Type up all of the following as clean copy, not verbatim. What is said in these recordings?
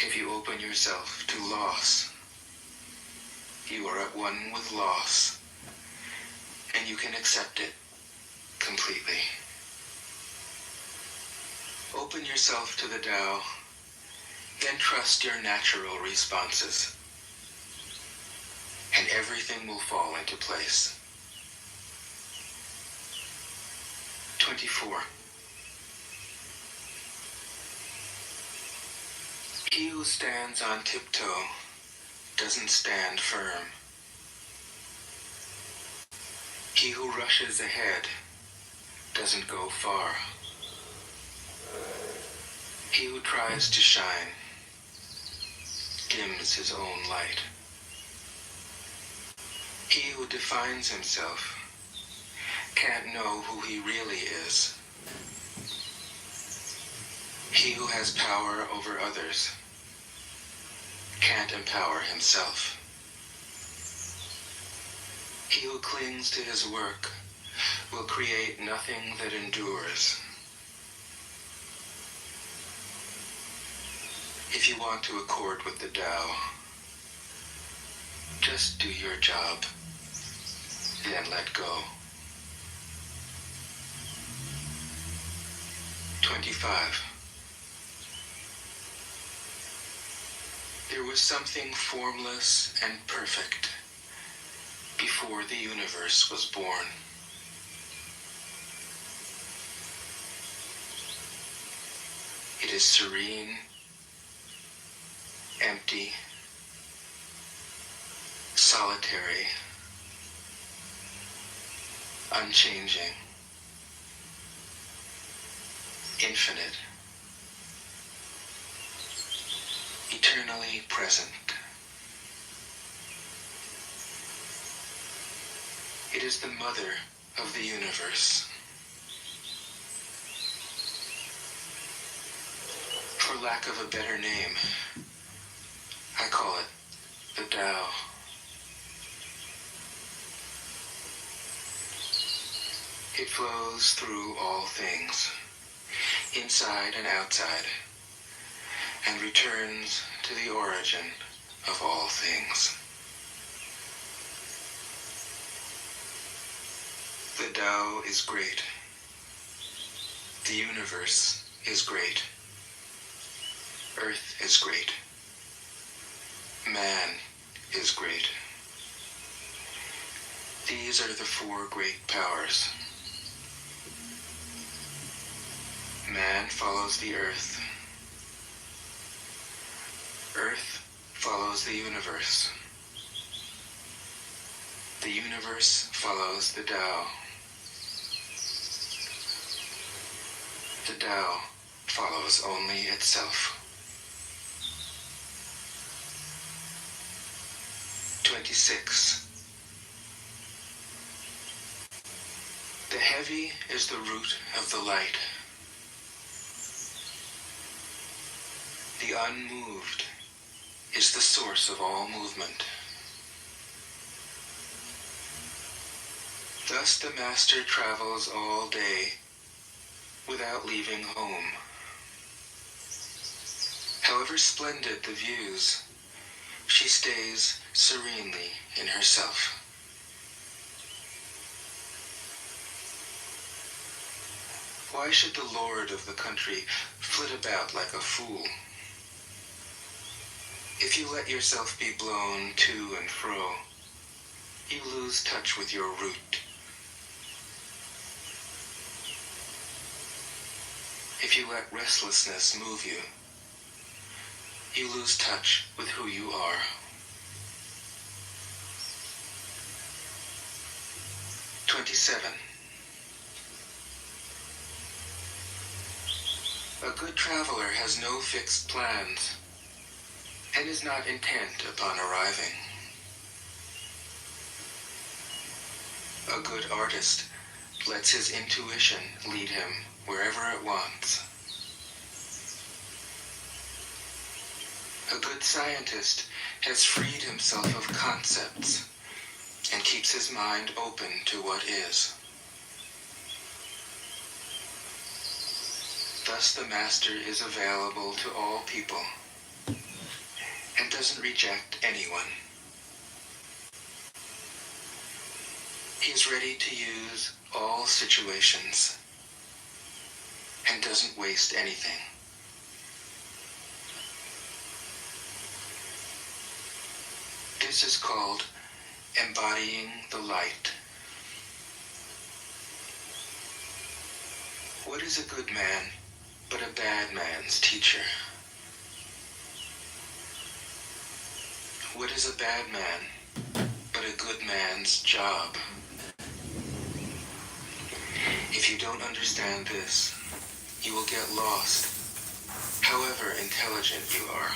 If you open yourself to loss, you are at one with loss, and you can accept it completely. Open yourself to the Tao, then trust your natural responses, and everything will fall into place. 24. He who stands on tiptoe doesn't stand firm. He who rushes ahead doesn't go far. He who tries to shine dims his own light. He who defines himself can't know who he really is. He who has power over others can't empower himself. He who clings to his work will create nothing that endures. If you want to accord with the Tao, just do your job, then let go. 25. There was something formless and perfect before the universe was born. It is serene, empty, solitary, unchanging, infinite, eternally present. It is the mother of the universe. For lack of a better name, I call it the Tao. It flows through all things, inside and outside, and returns to the origin of all things. The Tao is great. The universe is great. Earth is great. Man is great. These are the four great powers. Man follows the earth. Earth follows the universe. The universe follows the Tao. The Tao follows only itself. 26. The heavy is the root of the light. The unmoved is the source of all movement. Thus the Master travels all day without leaving home. However splendid the views, she stays serenely in herself. Why should the lord of the country flit about like a fool? If you let yourself be blown to and fro, you lose touch with your root. If you let restlessness move you, you lose touch with who you are. 27. A good traveler has no fixed plans and is not intent upon arriving. A good artist lets his intuition lead him wherever it wants. A good scientist has freed himself of concepts and keeps his mind open to what is. Thus the Master is available to all people, and doesn't reject anyone. He is ready to use all situations and doesn't waste anything. This is called embodying the light. What is a good man but a bad man's teacher? What is a bad man but a good man's job? If you don't understand this, you will get lost, however intelligent you are.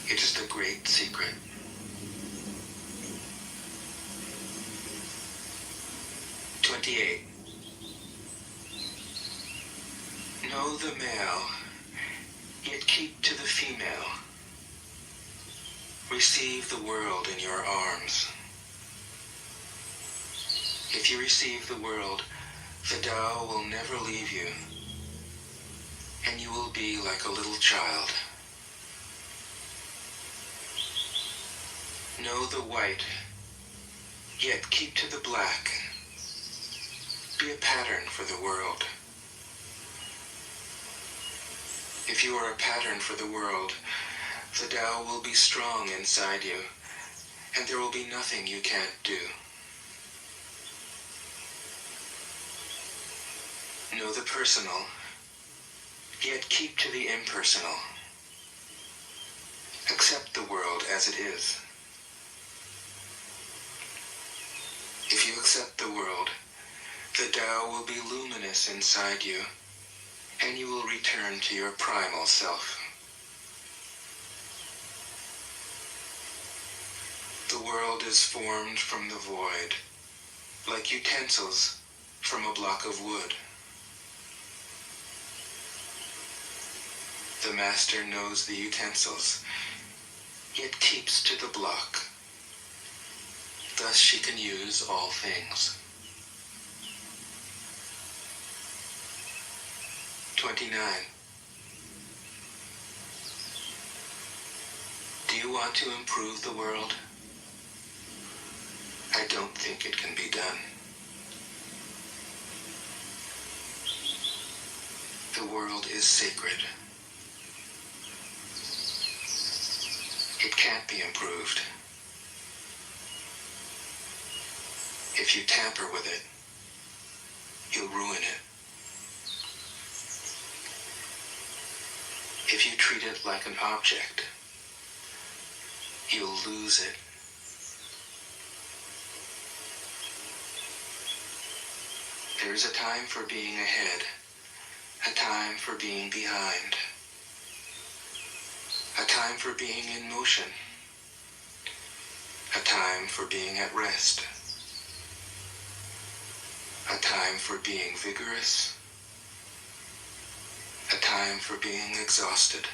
It is the great secret. Know the male, yet keep to the female. Receive the world in your arms. If you receive the world, the Tao will never leave you, and you will be like a little child. Know the white, yet keep to the black. Be a pattern for the world. If you are a pattern for the world, the Tao will be strong inside you, and there will be nothing you can't do. Know the personal, yet keep to the impersonal. Accept the world as it is. If you accept the world, the Tao will be luminous inside you, and you will return to your primal self. The world is formed from the void, like utensils from a block of wood. The master knows the utensils, yet keeps to the block. Thus she can use all things. 29. Do you want to improve the world? I don't think it can be done. The world is sacred. It can't be improved. If you tamper with it, you'll ruin it. If you treat it like an object, you'll lose it. There is a time for being ahead, a time for being behind, a time for being in motion, a time for being at rest, a time for being vigorous, a time for being exhausted,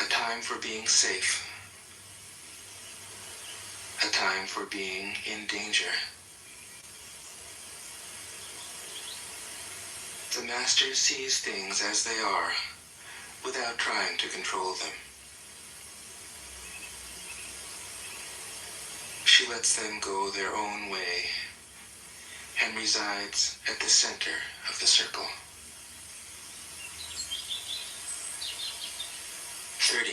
a time for being safe, a time for being in danger. The master sees things as they are, without trying to control them. She lets them go their own way, and resides at the center of the circle. 30.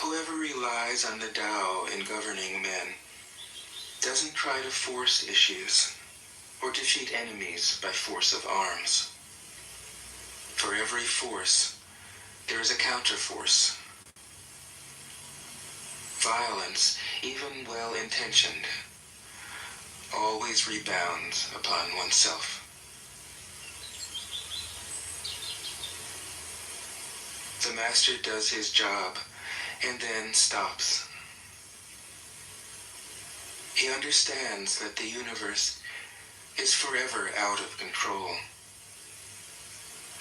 Whoever relies on the Tao in governing men doesn't try to force issues or defeat enemies by force of arms. For every force, there is a counterforce. Violence, even well-intentioned, always rebounds upon oneself. The master does his job and then stops. He understands that the universe is forever out of control,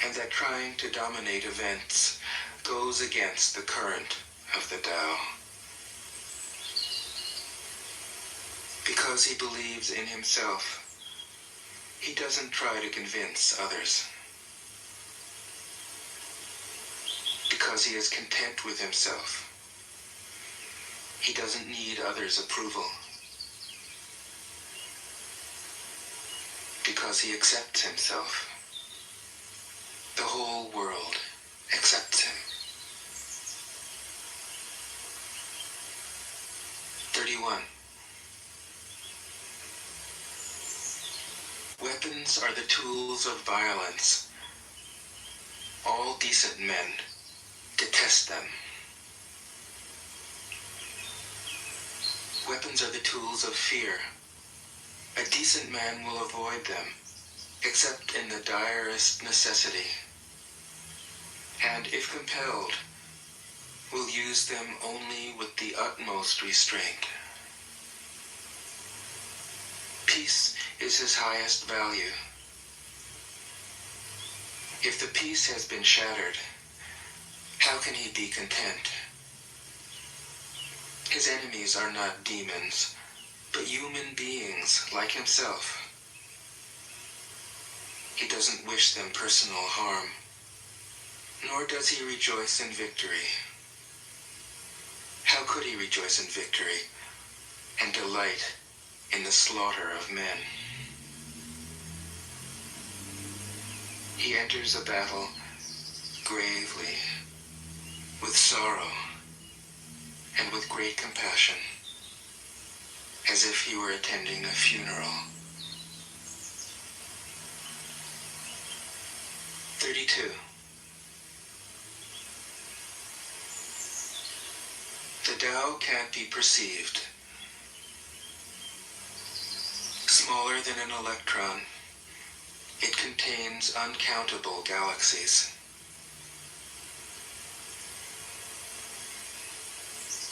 and that trying to dominate events goes against the current of the Tao. Because he believes in himself, He doesn't try to convince others, because he is content with himself. He doesn't need others' approval, because he accepts himself. The whole world accepts him. 31. Weapons are the tools of violence. All decent men detest them. Weapons are the tools of fear. A decent man will avoid them, except in the direst necessity, and if compelled, will use them only with the utmost restraint. Peace is his highest value. If the peace has been shattered, how can he be content? His enemies are not demons, but human beings like himself. He doesn't wish them personal harm, nor does he rejoice in victory. How could he rejoice in victory and delight in the slaughter of men? He enters a battle gravely, with sorrow, and with great compassion, as if he were attending a funeral. 32. The Tao can't be perceived. Smaller than an electron, it contains uncountable galaxies.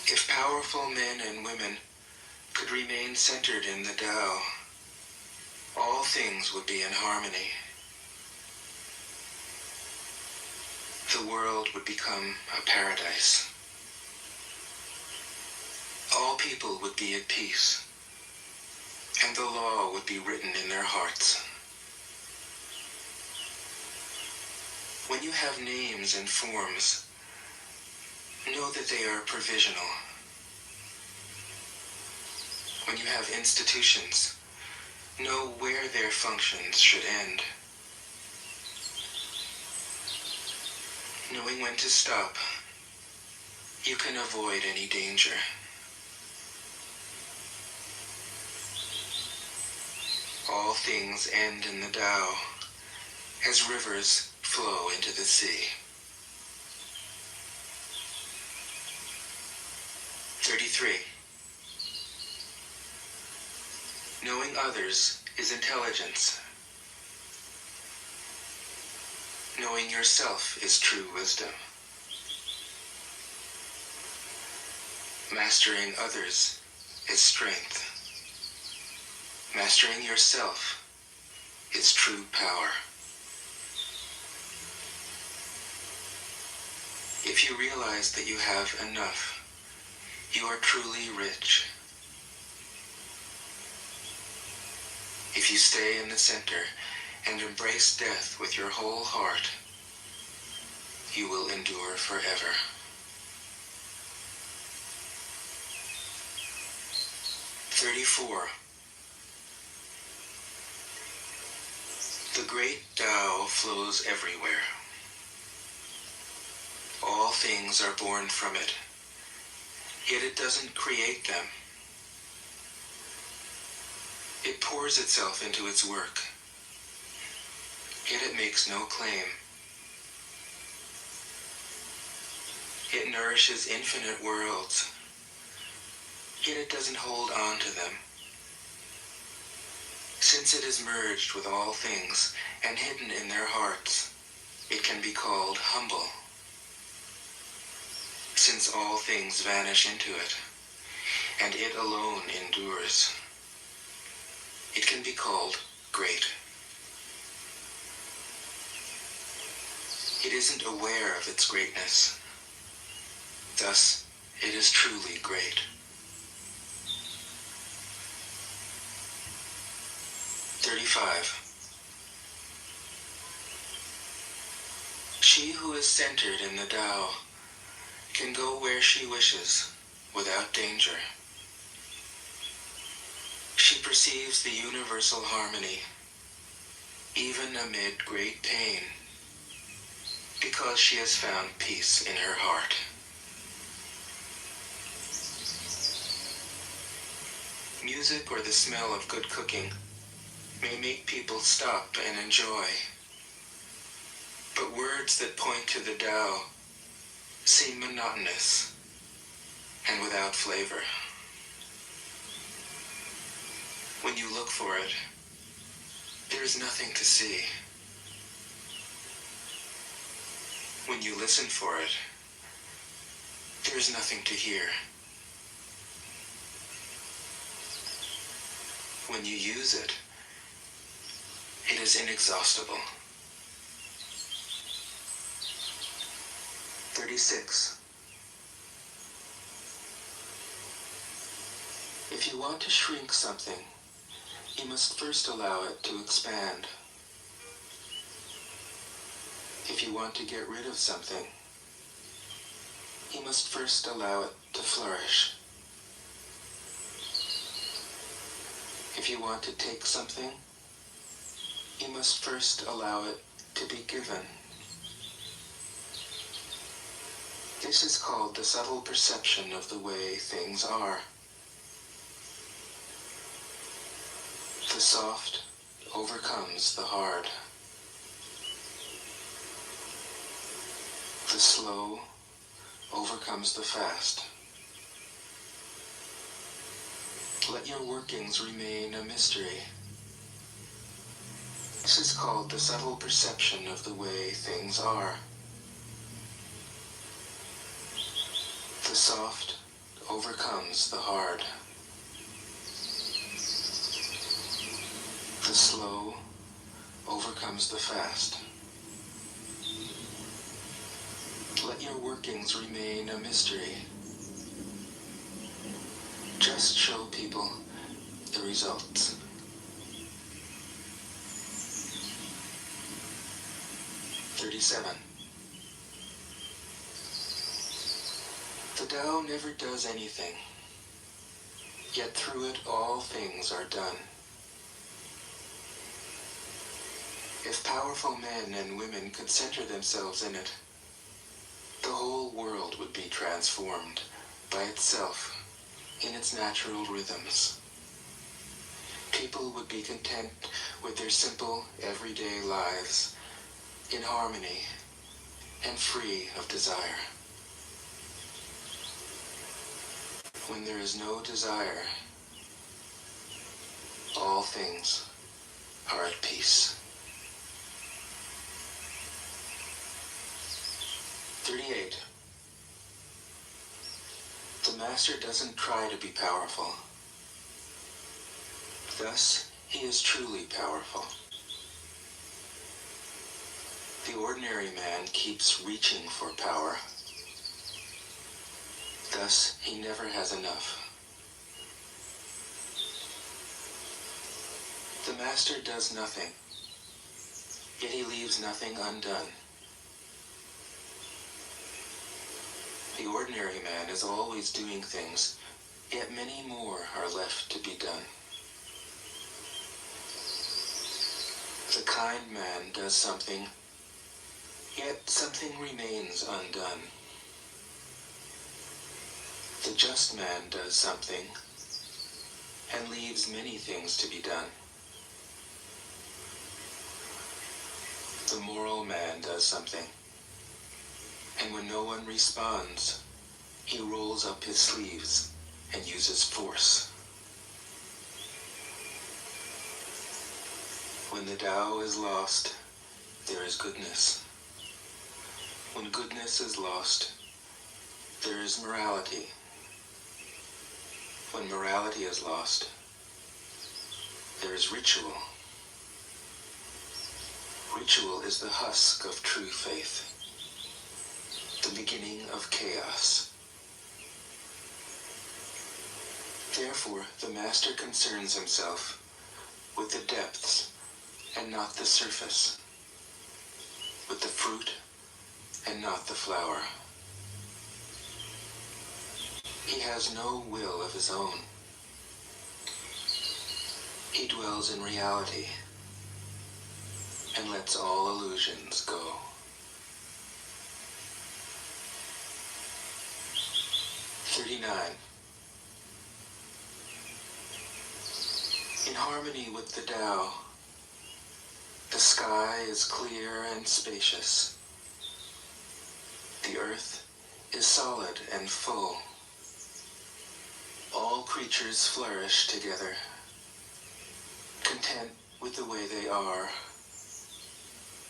If powerful men and women could remain centered in the Tao, all things would be in harmony. The world would become a paradise. All people would be at peace, and the law would be written in their hearts. When you have names and forms, know that they are provisional. When you have institutions, know where their functions should end. Knowing when to stop, you can avoid any danger. All things end in the Tao, as rivers flow into the sea. 33. Knowing others is intelligence. Knowing yourself is true wisdom. Mastering others is strength. Mastering yourself is true power. If you realize that you have enough, you are truly rich. If you stay in the center and embrace death with your whole heart, you will endure forever. 34. The great Tao flows everywhere. All things are born from it, yet it doesn't create them. It pours itself into its work, yet it makes no claim. It nourishes infinite worlds, yet it doesn't hold on to them. Since it is merged with all things and hidden in their hearts, it can be called humble. Since all things vanish into it, and it alone endures, it can be called great. It isn't aware of its greatness. Thus, it is truly great. 35. She who is centered in the Tao can go where she wishes without danger. She perceives the universal harmony, even amid great pain, because she has found peace in her heart. Music or the smell of good cooking may make people stop and enjoy, but words that point to the Tao seem monotonous and without flavor. When you look for it, there is nothing to see. When you listen for it, there is nothing to hear. When you use it, it is inexhaustible. 36. If you want to shrink something, you must first allow it to expand. If you want to get rid of something, you must first allow it to flourish. If you want to take something, you must first allow it to be given. This is called the subtle perception of the way things are. The soft overcomes the hard. The slow overcomes the fast. Let your workings remain a mystery. This is called the subtle perception of the way things are. The soft overcomes the hard. The slow overcomes the fast. Let your workings remain a mystery. Just show people the results. "37. The Tao never does anything, yet through it all things are done. If powerful men and women could center themselves in it, the whole world would be transformed by itself in its natural rhythms. People would be content with their simple, everyday lives, in harmony and free of desire. When there is no desire, all things are at peace." 38. The Master doesn't try to be powerful. Thus, he is truly powerful. The ordinary man keeps reaching for power. Thus, he never has enough. The Master does nothing, yet he leaves nothing undone. The ordinary man is always doing things, yet many more are left to be done. The kind man does something, yet something remains undone. The just man does something, and leaves many things to be done. The moral man does something, and when no one responds, he rolls up his sleeves and uses force. When the Tao is lost, there is goodness. When goodness is lost, there is morality. When morality is lost, there is ritual. Ritual is the husk of true faith, the beginning of chaos. Therefore, the Master concerns himself with the depths and not the surface, with the fruit and not the flower. He has no will of his own. He dwells in reality and lets all illusions go. In harmony with the Tao, the sky is clear and spacious. The earth is solid and full. All creatures flourish together, content with the way they are,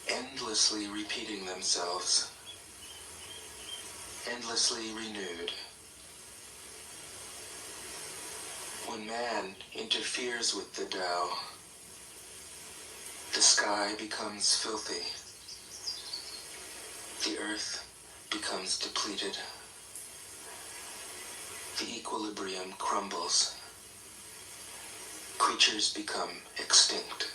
endlessly repeating themselves, endlessly renewed. When man interferes with the Tao, the sky becomes filthy, the earth becomes depleted, the equilibrium crumbles, creatures become extinct.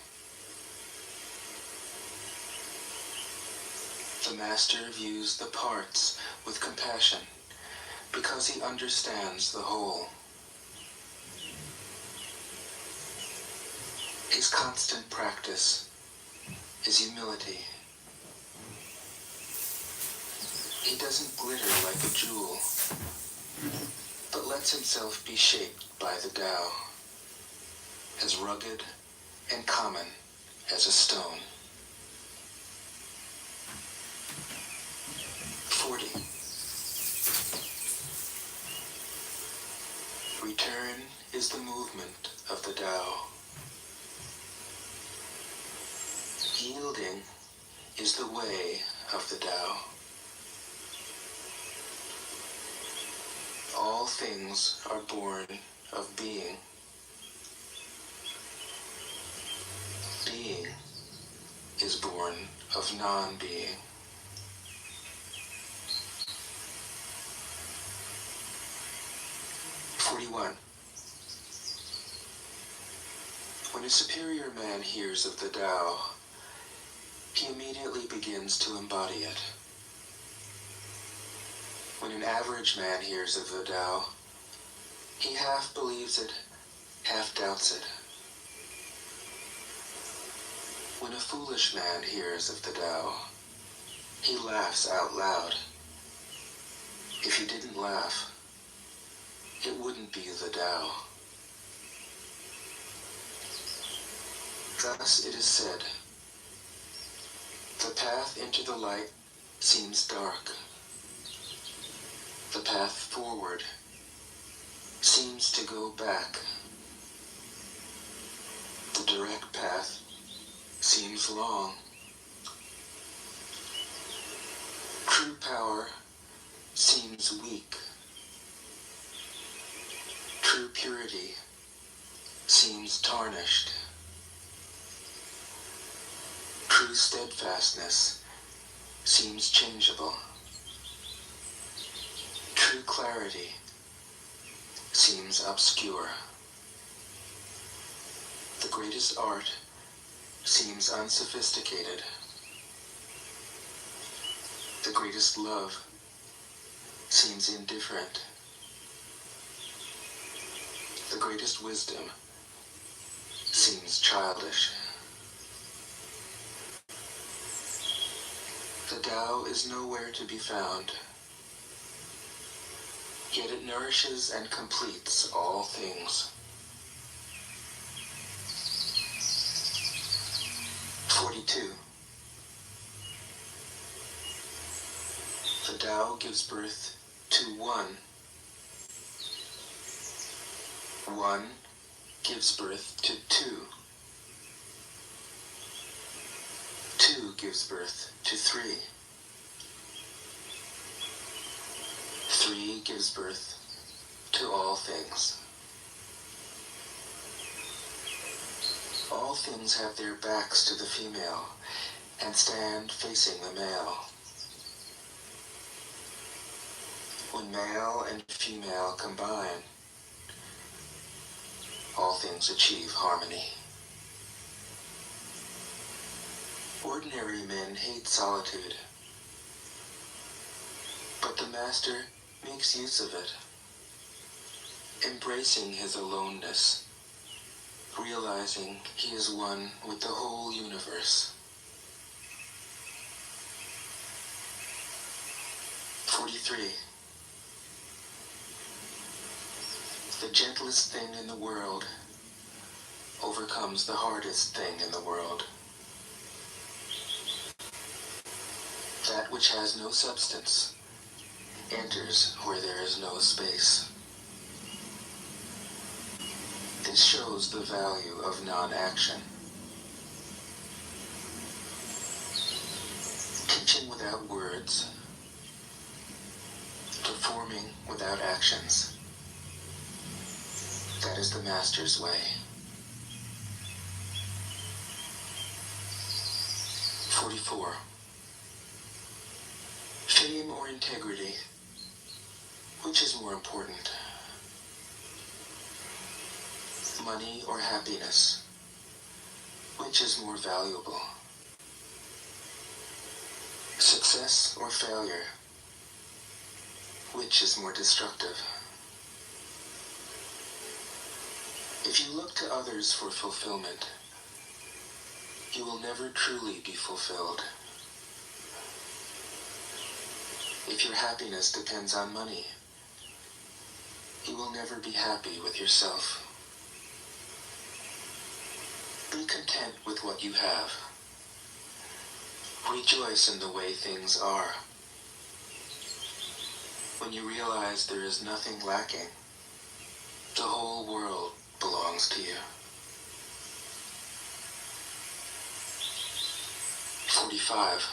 The master views the parts with compassion because he understands the whole. His constant practice is humility. He doesn't glitter like a jewel, but lets himself be shaped by the Tao, as rugged and common as a stone. 40. Return is the movement of the Tao. Yielding is the way of the Tao. All things are born of being. Being is born of non-being. When a superior man hears of the Tao, he immediately begins to embody it. When an average man hears of the Tao, he half believes it, half doubts it. When a foolish man hears of the Tao, he laughs out loud. If he didn't laugh, it wouldn't be the Tao. Thus it is said, the path into the light seems dark. The path forward seems to go back. The direct path seems long. True power seems weak. True purity seems tarnished. True steadfastness seems changeable. True clarity seems obscure. The greatest art seems unsophisticated. The greatest love seems indifferent. The greatest wisdom seems childish. The Tao is nowhere to be found, yet it nourishes and completes all things. 42. The Tao gives birth to one. One gives birth to two. Two gives birth to three. Three gives birth to all things. All things have their backs to the female and stand facing the male. When male and female combine, all things achieve harmony. Ordinary men hate solitude. But the Master makes use of it, embracing his aloneness, realizing he is one with the whole universe. 43. The gentlest thing in the world overcomes the hardest thing in the world. That which has no substance enters where there is no space. This shows the value of non-action. Teaching without words, performing without actions. That is the Master's way. 44. Fame or integrity? Which is more important? Money or happiness? Which is more valuable? Success or failure? Which is more destructive? If you look to others for fulfillment, you will never truly be fulfilled. If your happiness depends on money, you will never be happy with yourself. Be content with what you have. Rejoice in the way things are. When you realize there is nothing lacking, the whole world belongs to you. 45.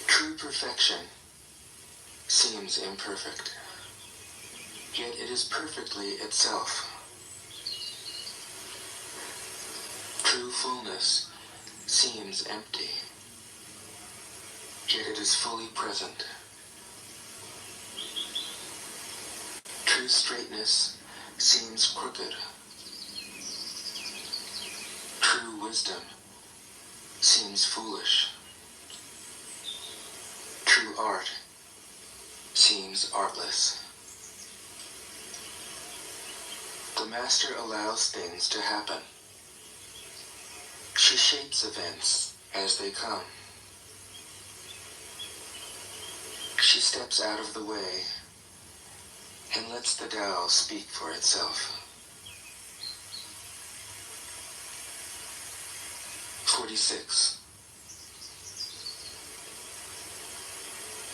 True perfection seems imperfect, yet it is perfectly itself. True fullness seems empty, yet it is fully present. True straightness seems crooked. True wisdom seems foolish. True art seems artless. The Master allows things to happen. She shapes events as they come. She steps out of the way and lets the Tao speak for itself. 46.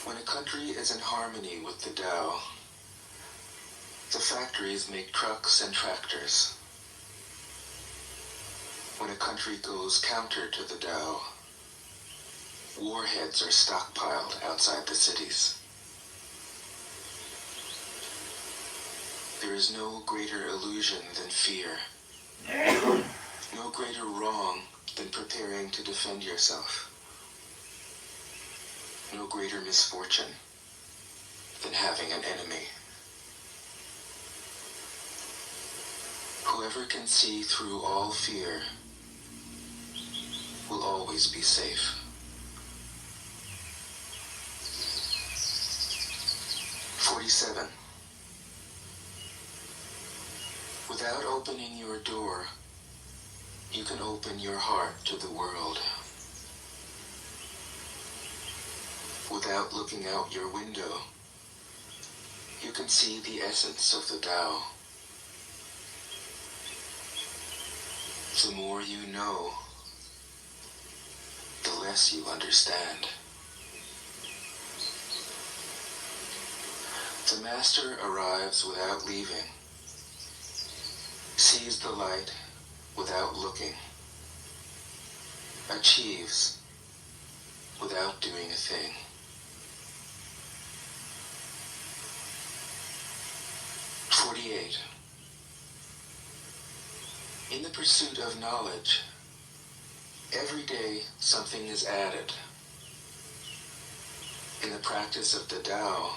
When a country is in harmony with the Tao, the factories make trucks and tractors. When a country goes counter to the Tao, warheads are stockpiled outside the cities. There is no greater illusion than fear, no greater wrong than preparing to defend yourself, no greater misfortune than having an enemy. Whoever can see through all fear will always be safe. 47. Without opening your door, you can open your heart to the world. Without looking out your window, you can see the essence of the Tao. The more you know, the less you understand. The Master arrives without leaving, sees the light without looking, achieves without doing a thing. 48. In the pursuit of knowledge, every day something is added. In the practice of the Tao,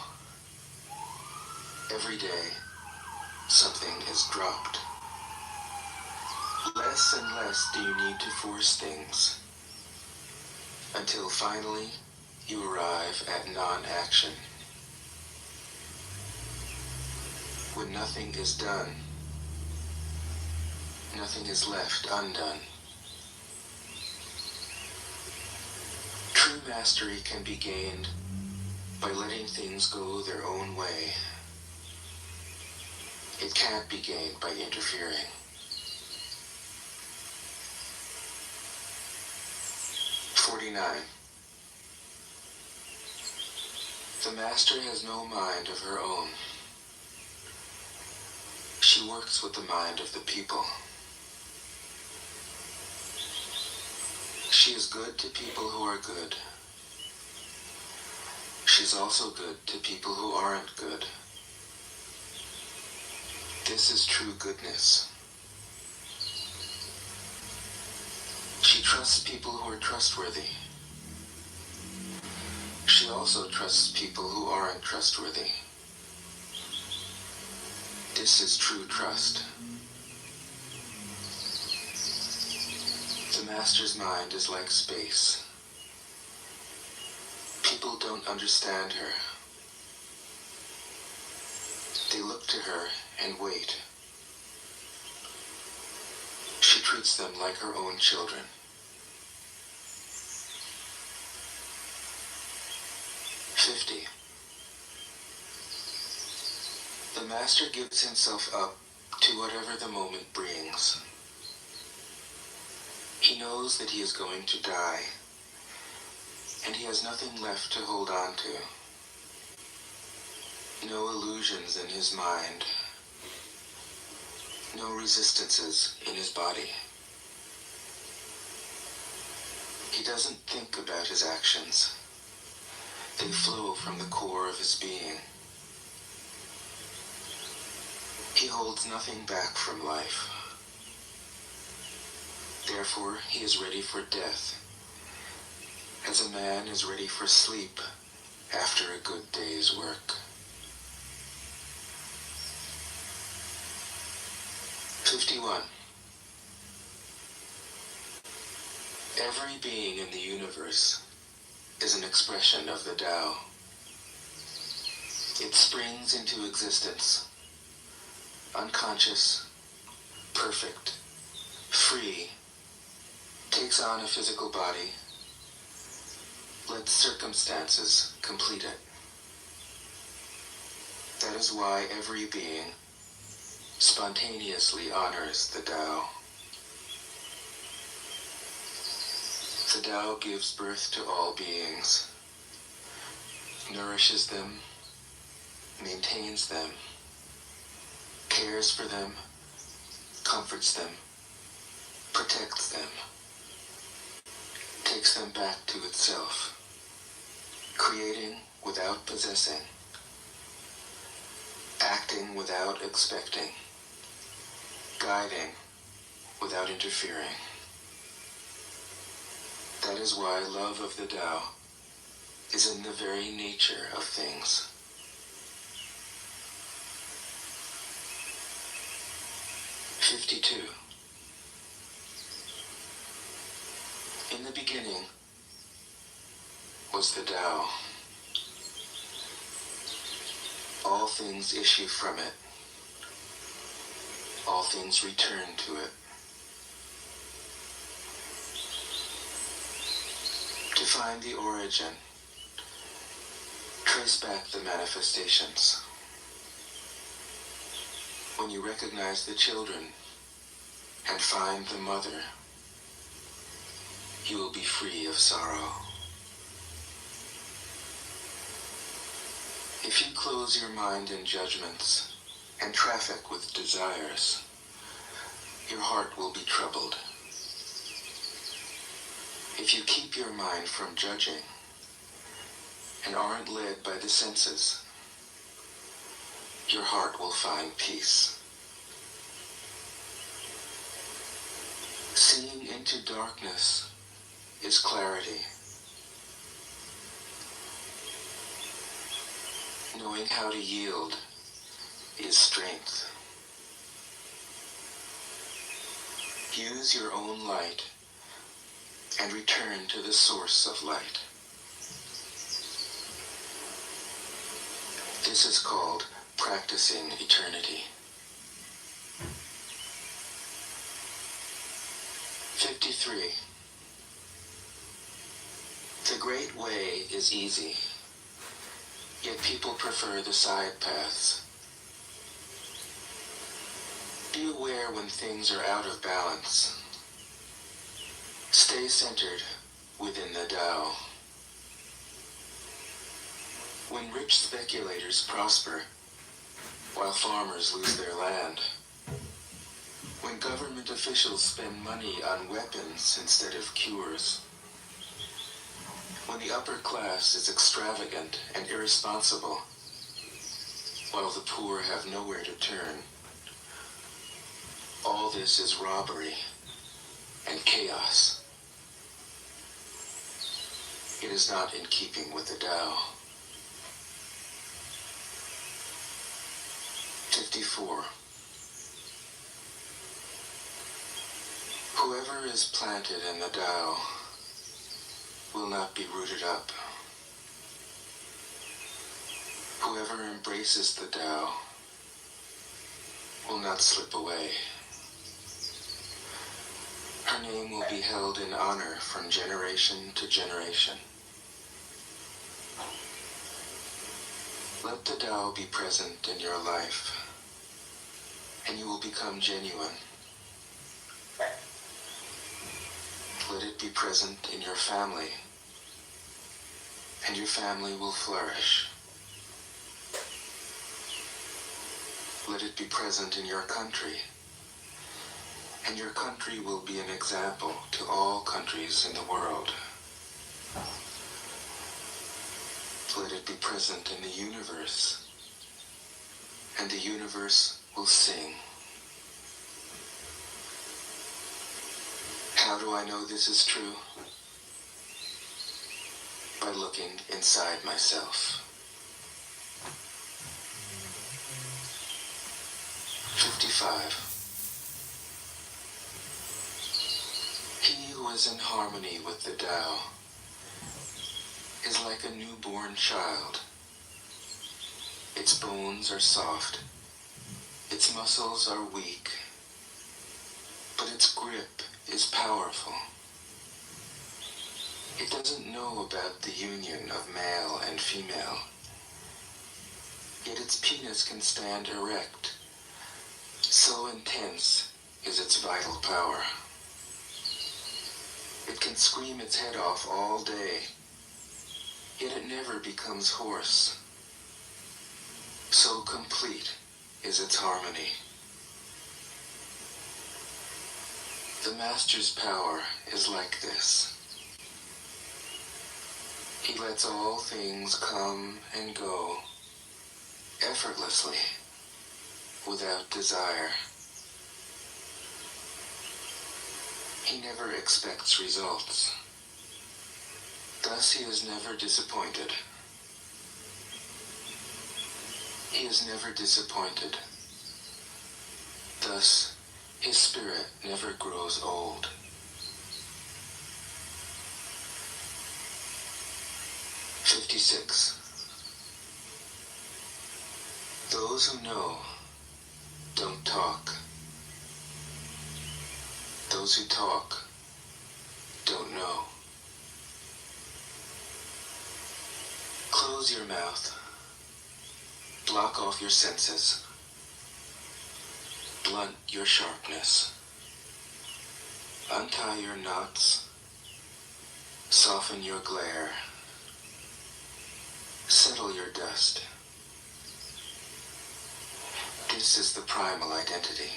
every day something is dropped. Less and less do you need to force things, until finally you arrive at non-action. When nothing is done, nothing is left undone. True mastery can be gained by letting things go their own way. It can't be gained by interfering. "49. The master has no mind of her own. She works with the mind of the people. She is good to people who are good. She's also good to people who aren't good. This is true goodness. She trusts people who are trustworthy. She also trusts people who aren't trustworthy. This is true trust. The master's mind is like space. People don't understand her. They look to her and wait. She treats them like her own children. "50. The master gives himself up to whatever the moment brings. He knows that he is going to die, and he has nothing left to hold on to. No illusions in his mind. No resistances in his body. He doesn't think about his actions. They flow from the core of his being. He holds nothing back from life. Therefore, he is ready for death, as a man is ready for sleep after a good day's work." 51. Every being in the universe is an expression of the Tao. It springs into existence, unconscious, perfect, free, takes on a physical body, lets circumstances complete it. That is why every being spontaneously honors the Tao. The Tao gives birth to all beings, nourishes them, maintains them, cares for them, comforts them, protects them, takes them back to itself, creating without possessing, acting without expecting, guiding without interfering. That is why love of the Tao is in the very nature of things. 52. In the beginning was the Tao. All things issue from it. All things return to it. To find the origin, trace back the manifestations. When you recognize the children and find the mother, you will be free of sorrow. If you close your mind in judgments and traffic with desires, your heart will be troubled. If you keep your mind from judging and aren't led by the senses, your heart will find peace. Seeing into darkness is clarity. Knowing how to yield is strength. Use your own light and return to the source of light. This is called practicing eternity. 53. The great way is easy, yet people prefer the side paths. Be aware when things are out of balance. Stay centered within the Tao. When rich speculators prosper, while farmers lose their land, when government officials spend money on weapons instead of cures, when the upper class is extravagant and irresponsible, while the poor have nowhere to turn, all this is robbery and chaos. It is not in keeping with the Tao. 54. Whoever is planted in the Tao will not be rooted up. Whoever embraces the Tao will not slip away. Her name will be held in honor from generation to generation. Let the Tao be present in your life, and you will become genuine. Let it be present in your family, and your family will flourish. Let it be present in your country, and your country will be an example to all countries in the world. Let it be present in the universe, and the universe will sing. How do I know this is true? By looking inside myself. 55. He who is in harmony with the Tao is like a newborn child. Its bones are soft, its muscles are weak, but its grip is powerful. It doesn't know about the union of male and female, yet its penis can stand erect. So intense is its vital power. It can scream its head off all day, yet it never becomes hoarse. So complete is its harmony. The Master's power is like this. He lets all things come and go effortlessly, without desire. He never expects results. Thus he is never disappointed. He is never disappointed. Thus, his spirit never grows old. 56. Those who know don't talk. Those who talk don't know. Close your mouth. Block off your senses. Blunt your sharpness. Untie your knots. Soften your glare. Settle your dust. This is the primal identity.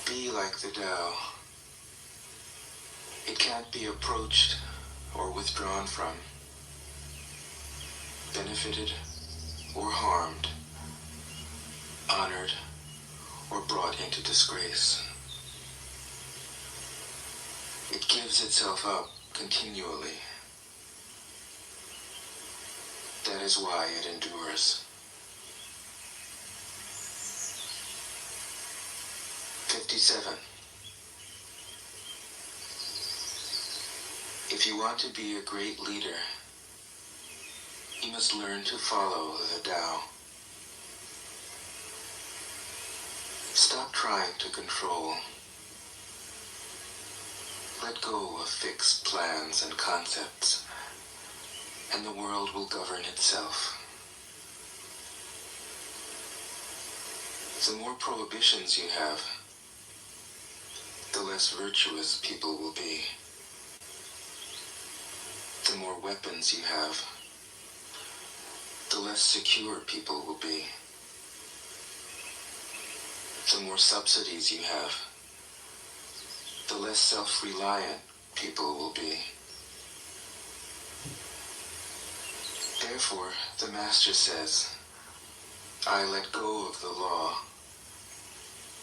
Be like the Tao. It can't be approached or withdrawn from, benefited or harmed, honored or brought into disgrace. It gives itself up continually. That is why it endures. 57. If you want to be a great leader, You must learn to follow the Tao. Stop trying to control. Let go of fixed plans and concepts, and the world will govern itself. The more prohibitions you have, the less virtuous people will be. The more weapons you have, the less secure people will be. The more subsidies you have, the less self-reliant people will be. Therefore, the Master says, I let go of the law,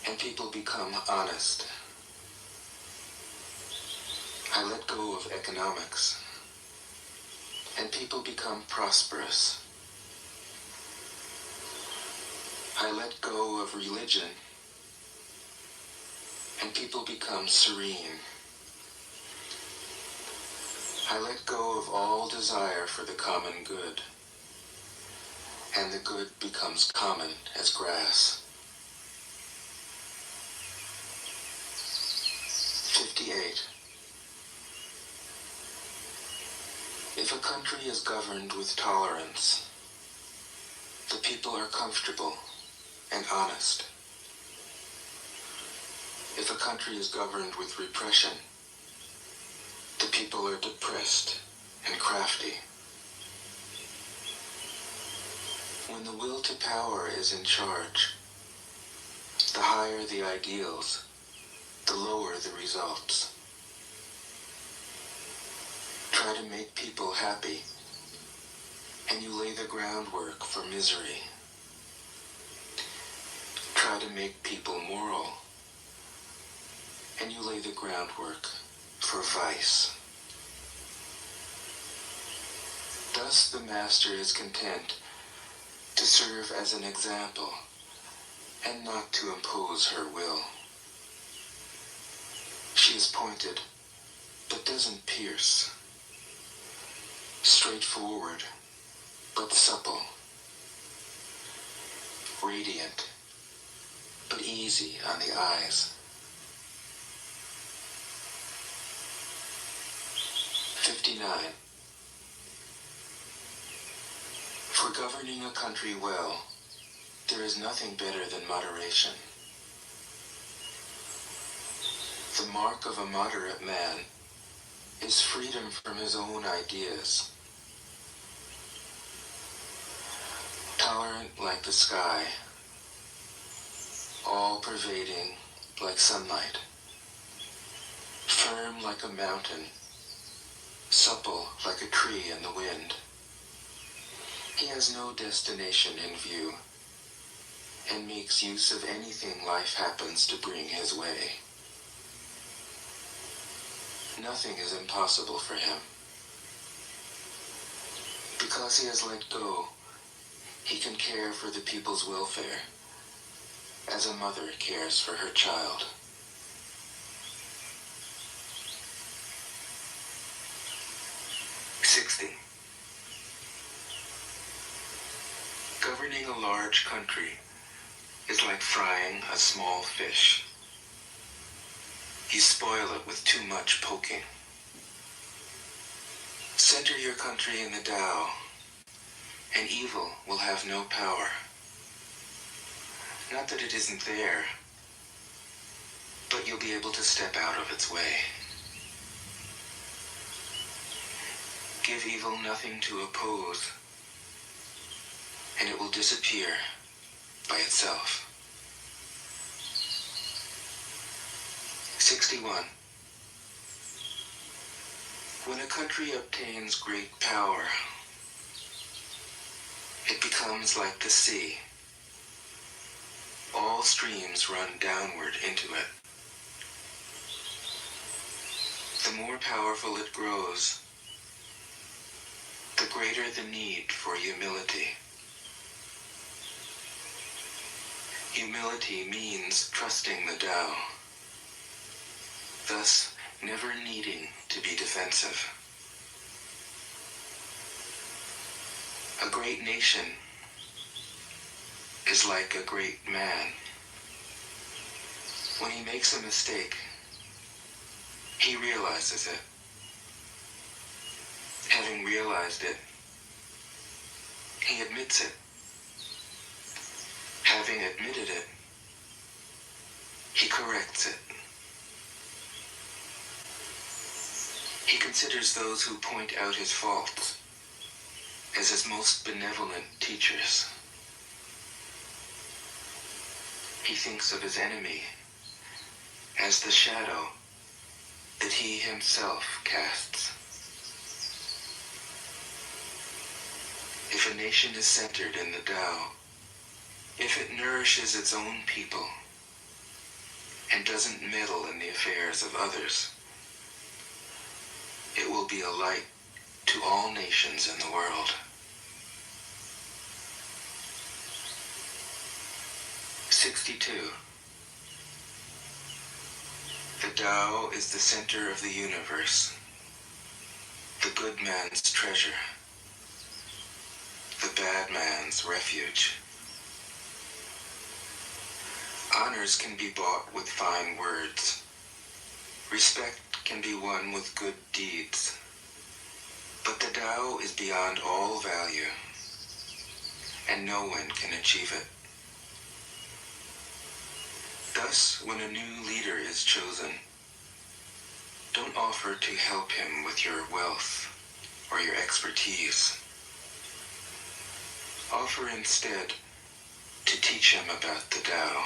and people become honest. I let go of economics, and people become prosperous. I let go of religion, and people become serene. I let go of all desire for the common good, and the good becomes common as grass. 58. If a country is governed with tolerance, the people are comfortable and honest. If a country is governed with repression, the people are depressed and crafty. When the will to power is in charge, the higher the ideals, the lower the results. Try to make people happy, and you lay the groundwork for misery. Try to make people moral, and you lay the groundwork for vice. Thus the Master is content to serve as an example and not to impose her will. She is pointed, but doesn't pierce. Straightforward, but supple. Radiant, but easy on the eyes. 59. For governing a country well, there is nothing better than moderation. The mark of a moderate man is freedom from his own ideas. Tolerant like the sky, all-pervading like sunlight, firm like a mountain, supple like a tree in the wind. He has no destination in view, and makes use of anything life happens to bring his way. Nothing is impossible for him. Because he has let go, he can care for the people's welfare, as a mother cares for her child. Governing a large country is like frying a small fish. You spoil it with too much poking. Center your country in the Tao, and evil will have no power. Not that it isn't there, but you'll be able to step out of its way. Give evil nothing to oppose, and it will disappear by itself. 61. When a country obtains great power, it becomes like the sea. All streams run downward into it. The more powerful it grows, the greater the need for humility. Humility means trusting the Tao, thus never needing to be defensive. A great nation is like a great man. When he makes a mistake, he realizes it. Having realized it, he admits it. Having admitted it, he corrects it. He considers those who point out his faults as his most benevolent teachers. He thinks of his enemy as the shadow that he himself casts. If a nation is centered in the Tao, if it nourishes its own people and doesn't meddle in the affairs of others, it will be a light to all nations in the world. 62. The Tao is the center of the universe, the good man's treasure, the bad man's refuge. Honors can be bought with fine words. Respect can be won with good deeds. But the Tao is beyond all value, and no one can achieve it. Thus, when a new leader is chosen, don't offer to help him with your wealth or your expertise. Offer instead to teach him about the Tao.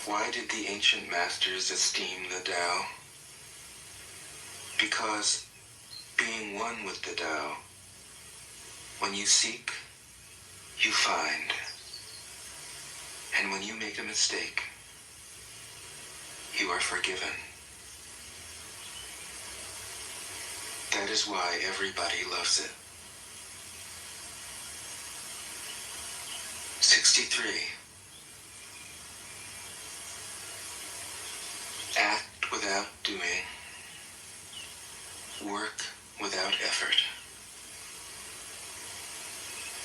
Why did the ancient masters esteem the Tao? Because, being one with the Tao, when you seek, you find. And when you make a mistake, you are forgiven. That is why everybody loves it. 63. Act without doing. Work without effort.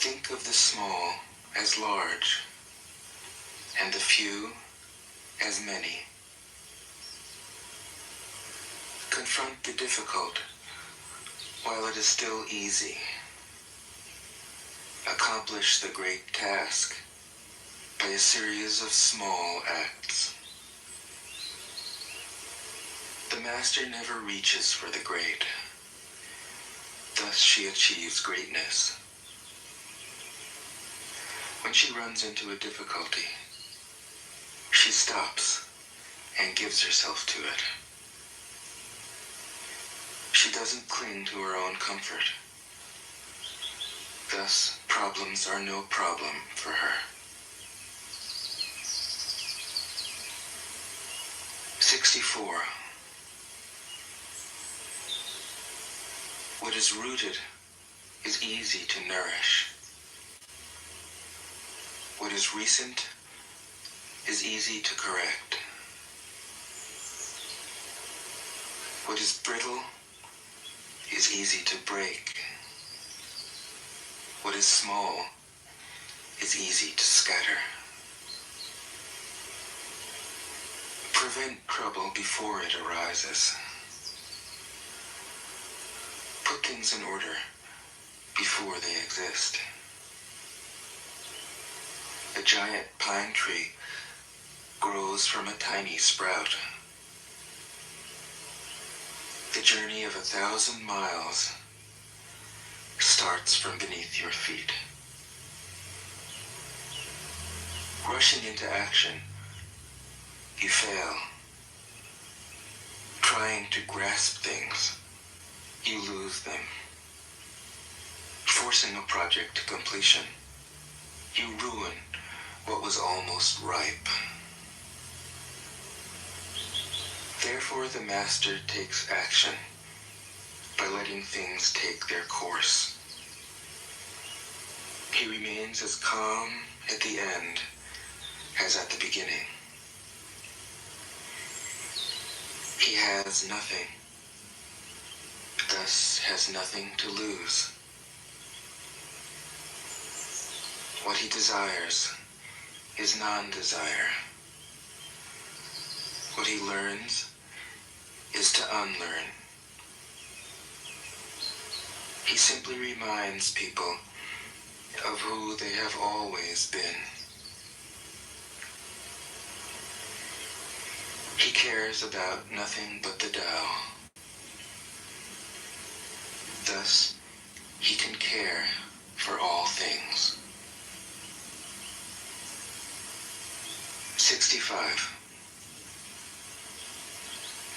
Think of the small as large, and the few as many. Confront the difficult while it is still easy. Accomplish the great task by a series of small acts. The master never reaches for the great. Thus she achieves greatness. When she runs into a difficulty, she stops and gives herself to it. She doesn't cling to her own comfort. Thus, problems are no problem for her. 64. What is rooted is easy to nourish. What is recent is easy to correct. What is brittle is easy to break. What is small is easy to scatter. Prevent trouble before it arises. Put things in order before they exist. A giant pine tree grows from a tiny sprout. The journey of 1,000 miles starts from beneath your feet. Rushing into action, you fail. Trying to grasp things, you lose them. Forcing a project to completion, you ruin what was almost ripe. Therefore, the master takes action by letting things take their course. He remains as calm at the end as at the beginning. He has nothing. thus has nothing to lose. What he desires is non-desire. What he learns is to unlearn. He simply reminds people of who they have always been. He cares about nothing but the Tao. Thus, he can care for all things. 65.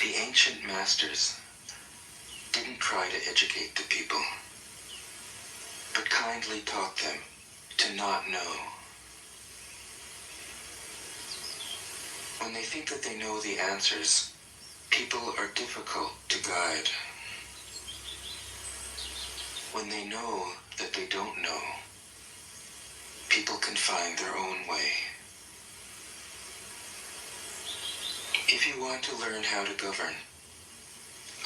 The ancient masters didn't try to educate the people, but kindly taught them to not know. When they think that they know the answers, people are difficult to guide. When they know that they don't know, people can find their own way. If you want to learn how to govern,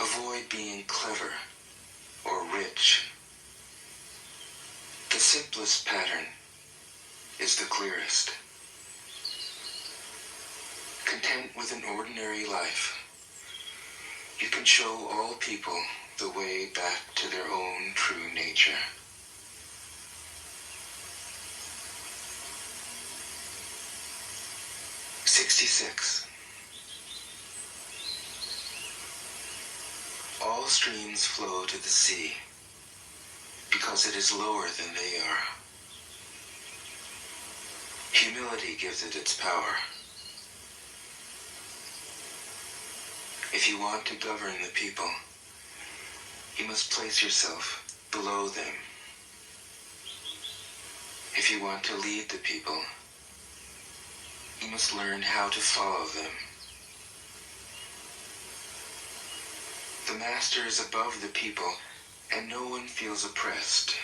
avoid being clever or rich. The simplest pattern is the clearest. Content with an ordinary life, you can show all people the way back to their own true nature. '66. All streams flow to the sea because it is lower than they are. Humility gives it its power. If you want to govern the people, you must place yourself below them. If you want to lead the people, you must learn how to follow them. The master is above the people, and no one feels oppressed.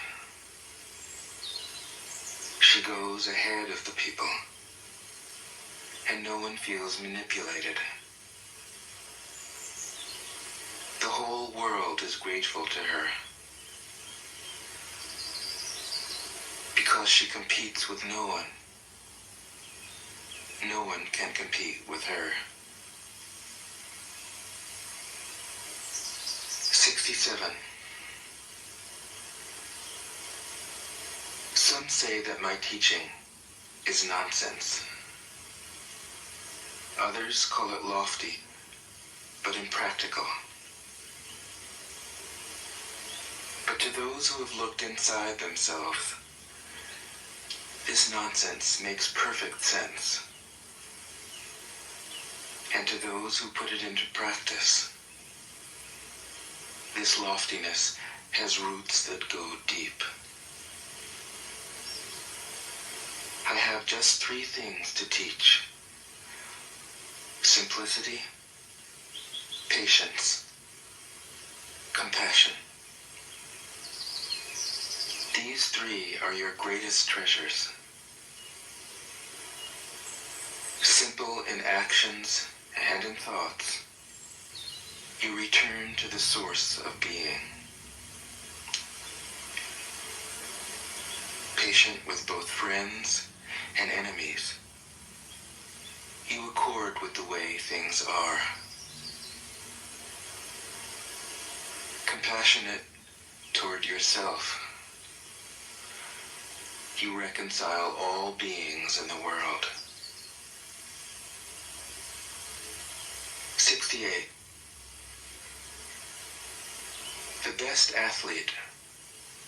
She goes ahead of the people, and no one feels manipulated. The whole world is grateful to her because she competes with no one. No one can compete with her. 67. Some say that my teaching is nonsense. Others call it lofty, but impractical. But to those who have looked inside themselves, this nonsense makes perfect sense. And to those who put it into practice, this loftiness has roots that go deep. I have just 3 things to teach: simplicity, patience, compassion. These 3 are your greatest treasures. Simple in actions and in thoughts, you return to the source of being. Patient with both friends and enemies, you accord with the way things are. Compassionate toward yourself, you reconcile all beings in the world. 68. The best athlete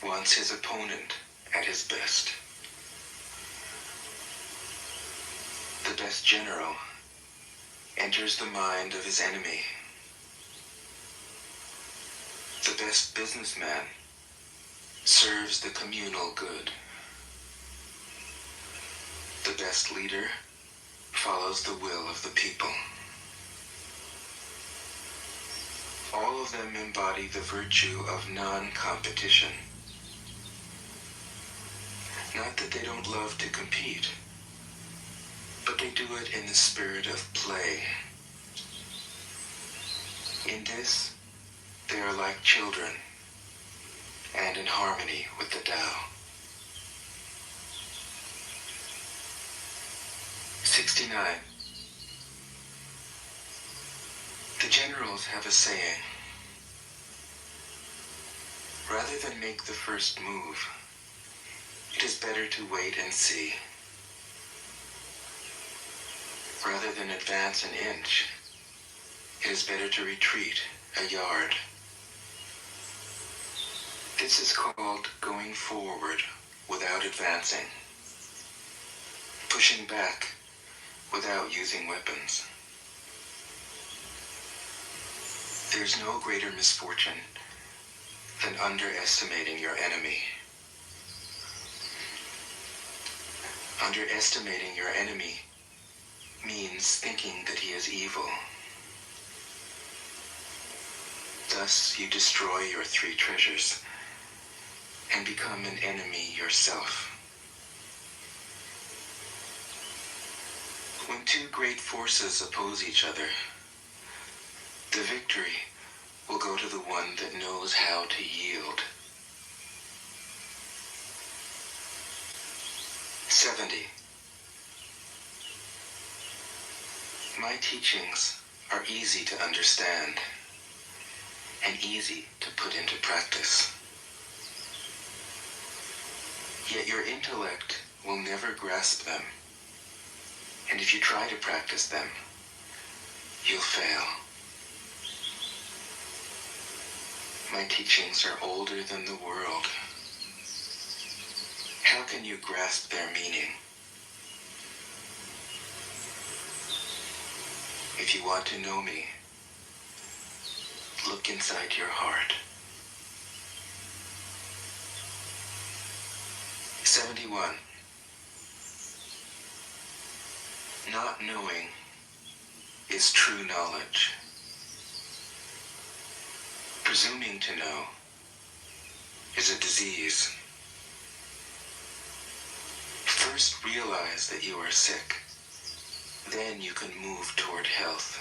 wants his opponent at his best. The best general enters the mind of his enemy. The best businessman serves the communal good. The best leader follows the will of the people. All of them embody the virtue of non-competition. Not that they don't love to compete, but they do it in the spirit of play. In this, They are like children and in harmony with the Tao. 69. The generals have a saying: rather than make the first move, it is better to wait and see. Rather than advance an inch, it is better to retreat a yard. This is called going forward without advancing, pushing back without using weapons. There's no greater misfortune than underestimating your enemy. Underestimating your enemy means thinking that he is evil. Thus, you destroy your three treasures and become an enemy yourself. When two great forces oppose each other, the victory will go to the one that knows how to yield. 70. My teachings are easy to understand and easy to put into practice. Yet your intellect will never grasp them, and if you try to practice them, you'll fail. My teachings are older than the world. How can you grasp their meaning? If you want to know me, look inside your heart. 71. Not knowing is true knowledge. Presuming to know is a disease. First realize that you are sick. Then you can move toward health.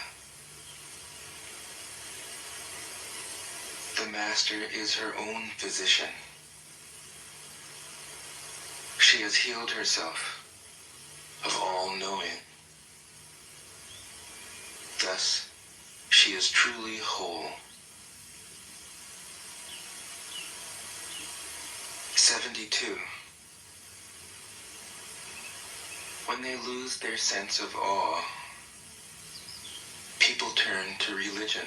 The Master is her own physician. She has healed herself of all knowing. Thus, she is truly whole. 72. When they lose their sense of awe, people turn to religion.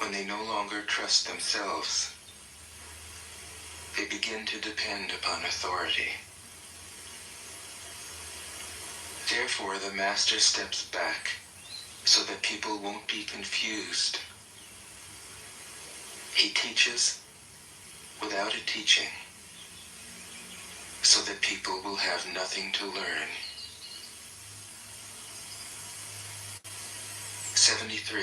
When they no longer trust themselves, they begin to depend upon authority. Therefore, the Master steps back so that people won't be confused. He teaches without a teaching, so that people will have nothing to learn. 73.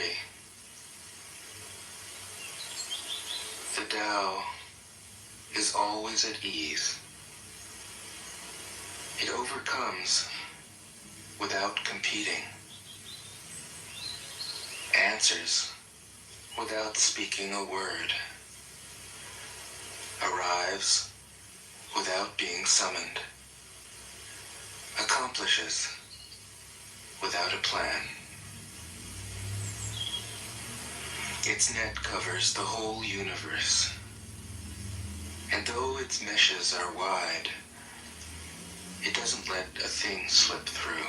The Tao is always at ease. It overcomes without competing, answers without speaking a word, arrives without being summoned, accomplishes without a plan. Its net covers the whole universe, and though its meshes are wide, it doesn't let a thing slip through.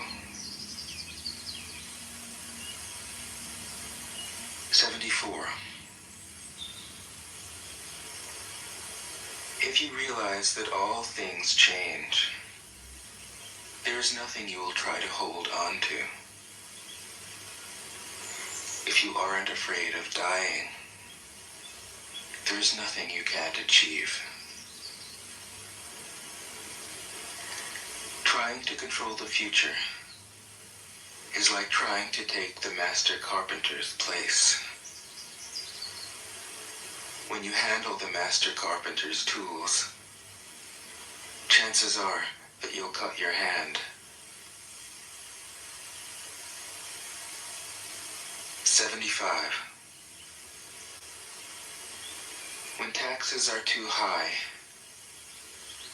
74. If you realize that all things change, there is nothing you will try to hold on to. If you aren't afraid of dying, there is nothing you can't achieve. Trying to control the future is like trying to take the master carpenter's place. When you handle the master carpenter's tools, chances are that you'll cut your hand. 75. When taxes are too high,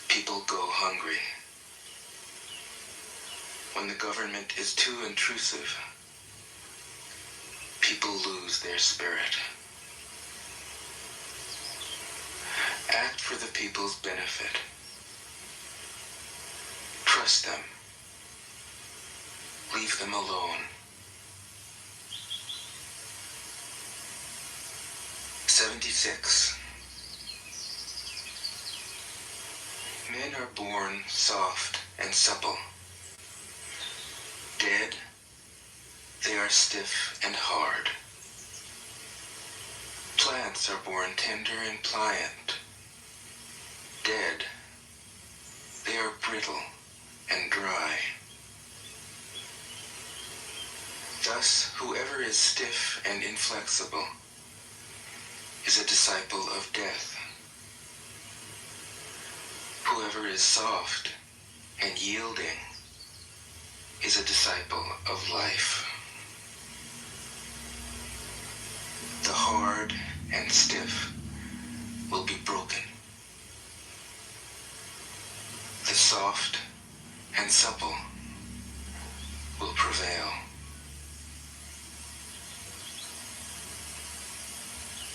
people go hungry. When the government is too intrusive, people lose their spirit. Act for the people's benefit. Trust them. Leave them alone. 76. Men are born soft and supple. Dead, they are stiff and hard. Plants are born tender and pliant. Dead, they are brittle and dry. Thus, whoever is stiff and inflexible is a disciple of death. Whoever is soft and yielding is a disciple of life. The hard and stiff will be broken. The soft and supple will prevail.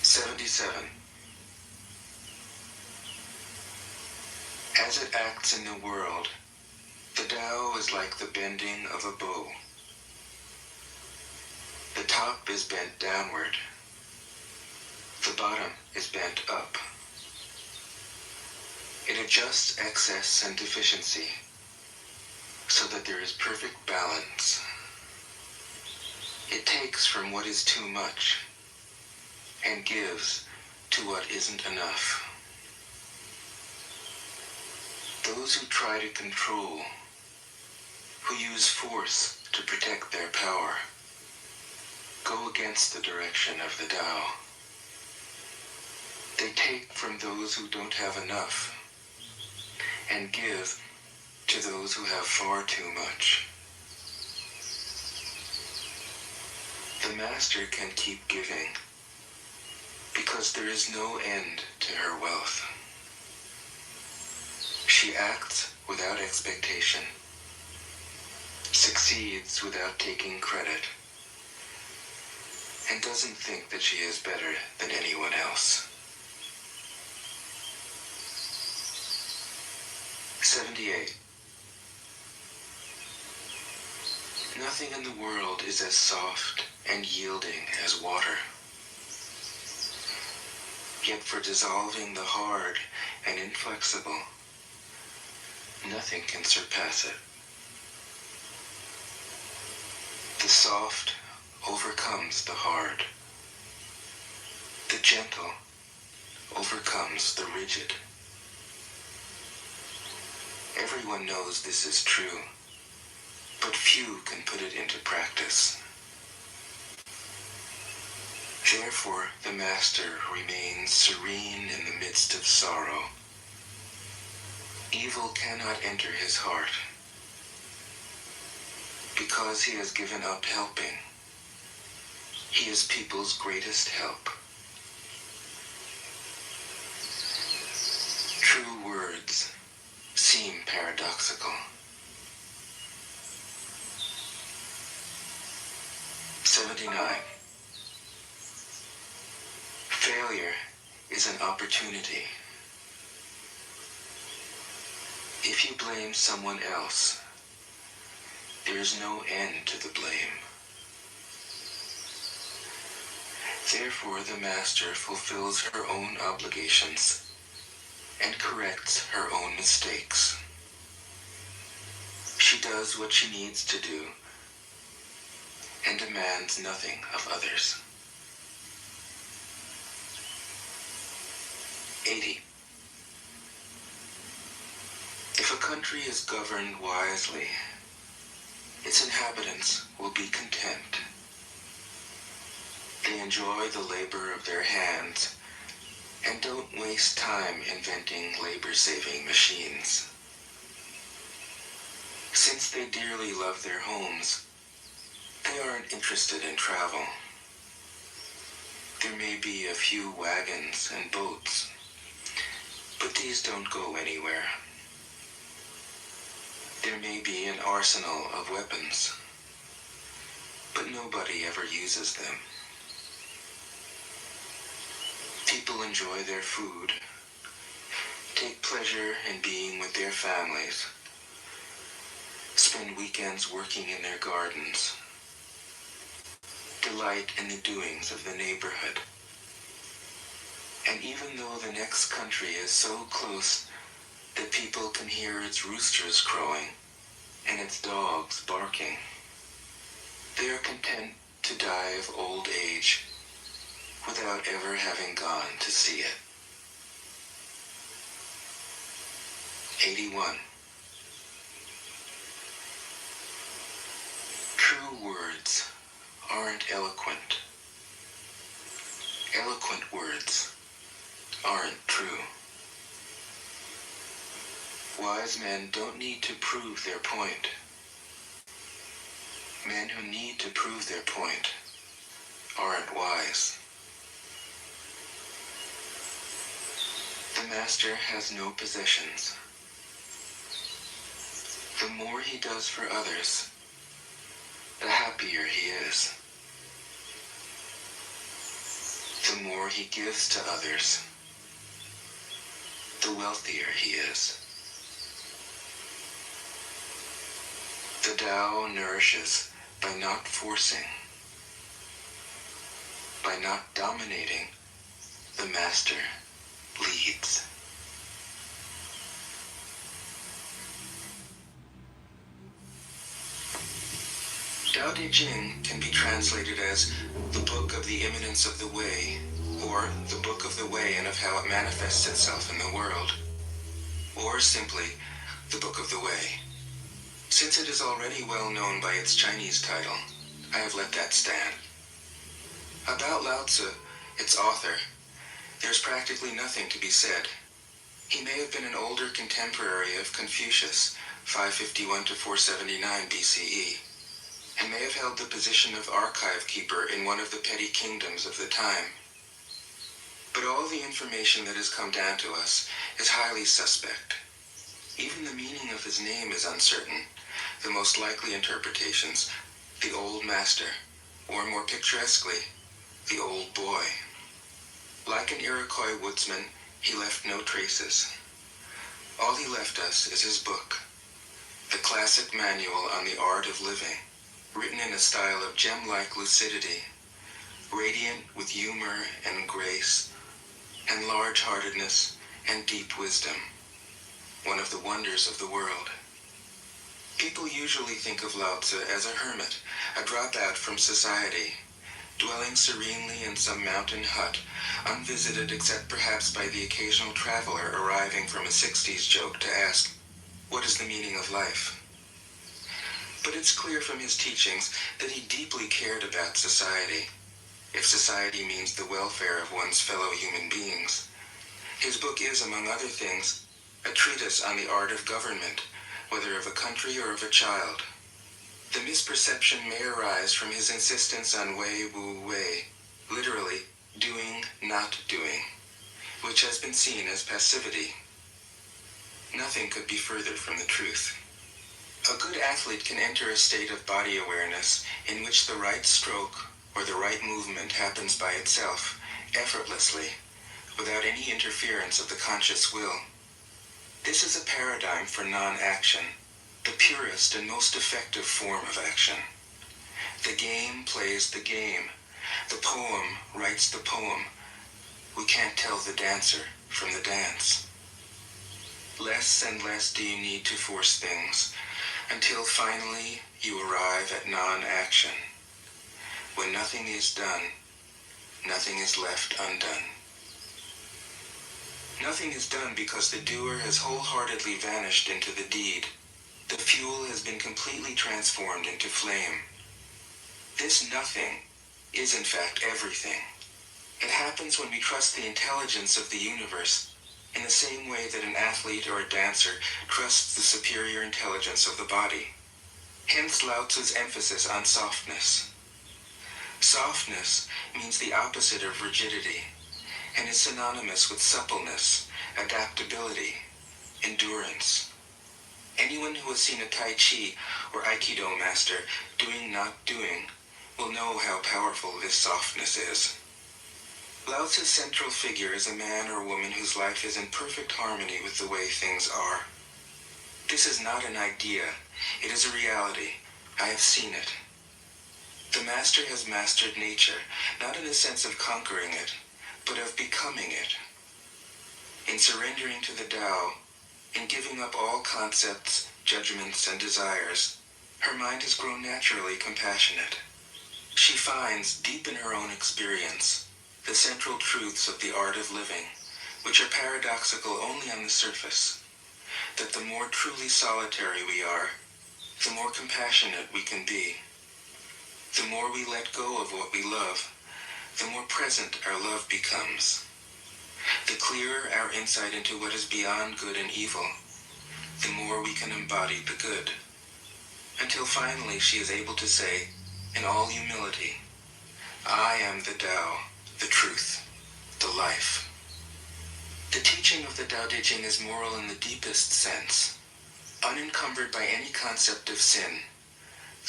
77. As it acts in the world, the Tao is like the bending of a bow. The top is bent downward. The bottom is bent up. It adjusts excess and deficiency so that there is perfect balance. It takes from what is too much and gives to what isn't enough. Those who try to control, who use force to protect their power, go against the direction of the Tao. They take from those who don't have enough and give to those who have far too much. The master can keep giving because there is no end to her wealth. She acts without expectation, succeeds without taking credit, and doesn't think that she is better than anyone else. 78. Nothing in the world is as soft and yielding as water. Yet for dissolving the hard and inflexible, nothing can surpass it. The soft overcomes the hard. The gentle overcomes the rigid. Everyone knows this is true, but few can put it into practice. Therefore, the master remains serene in the midst of sorrow. Evil cannot enter his heart, because he has given up helping. He is people's greatest help. True words seem paradoxical. 79. Failure is an opportunity. If you blame someone else, there is no end to the blame. Therefore, the master fulfills her own obligations and corrects her own mistakes. She does what she needs to do and demands nothing of others. 80. If a country is governed wisely, its inhabitants will be content. They enjoy the labor of their hands and don't waste time inventing labor-saving machines. Since they dearly love their homes, they aren't interested in travel. There may be a few wagons and boats, but these don't go anywhere. There may be an arsenal of weapons, but nobody ever uses them. People enjoy their food, take pleasure in being with their families, spend weekends working in their gardens, delight in the doings of the neighborhood. And even though the next country is so close that people can hear its roosters crowing and its dogs barking, they are content to die of old age without ever having gone to see it. 81. True words aren't eloquent. Eloquent words aren't true. Wise men don't need to prove their point. Men who need to prove their point aren't wise. The master has no possessions. The more he does for others, the happier he is. The more he gives to others, the wealthier he is. The Tao nourishes by not forcing, by not dominating. The master leads. Tao Te Ching can be translated as the book of the imminence of the way, or the book of the way and of how it manifests itself in the world, or simply the book of the way. Since it is already well known by its Chinese title, I have let that stand. About Lao Tzu, its author, there's practically nothing to be said. He may have been an older contemporary of Confucius, 551 to 479 BCE, and may have held the position of archive keeper in one of the petty kingdoms of the time. But all the information that has come down to us is highly suspect. Even the meaning of his name is uncertain. The most likely interpretations, the old master, or more picturesquely, the old boy. Like an Iroquois woodsman, he left no traces. All he left us is his book, the classic manual on the art of living, written in a style of gem-like lucidity, radiant with humor and grace, and large-heartedness and deep wisdom, one of the wonders of the world. People usually think of Lao Tzu as a hermit, a dropout from society, dwelling serenely in some mountain hut, unvisited except perhaps by the occasional traveler arriving from a 60s joke to ask, what is the meaning of life? But it's clear from his teachings that he deeply cared about society, if society means the welfare of one's fellow human beings. His book is, among other things, a treatise on the art of government, whether of a country or of a child. The misperception may arise from his insistence on wei wu wei, literally, doing, not doing, which has been seen as passivity. Nothing could be further from the truth. A good athlete can enter a state of body awareness in which the right stroke or the right movement happens by itself, effortlessly, without any interference of the conscious will. This is a paradigm for non-action, the purest and most effective form of action. The game plays the game. The poem writes the poem. We can't tell the dancer from the dance. Less and less do you need to force things, until finally you arrive at non-action. When nothing is done, nothing is left undone. Nothing is done because the doer has wholeheartedly vanished into the deed. The fuel has been completely transformed into flame. This nothing is in fact everything. It happens when we trust the intelligence of the universe in the same way that an athlete or a dancer trusts the superior intelligence of the body. Hence Lao Tzu's emphasis on softness. Softness means the opposite of rigidity and is synonymous with suppleness, adaptability, endurance. Anyone who has seen a Tai Chi or Aikido master doing not doing will know how powerful this softness is. Lao Tzu's central figure is a man or woman whose life is in perfect harmony with the way things are. This is not an idea, it is a reality. I have seen it. The master has mastered nature, not in the sense of conquering it, but of becoming it. In surrendering to the Tao, in giving up all concepts, judgments, and desires, her mind has grown naturally compassionate. She finds, deep in her own experience, the central truths of the art of living, which are paradoxical only on the surface, that the more truly solitary we are, the more compassionate we can be. The more we let go of what we love, the more present our love becomes. The clearer our insight into what is beyond good and evil, the more we can embody the good. Until finally she is able to say, in all humility, I am the Tao, the truth, the life. The teaching of the Tao Te Ching is moral in the deepest sense. Unencumbered by any concept of sin,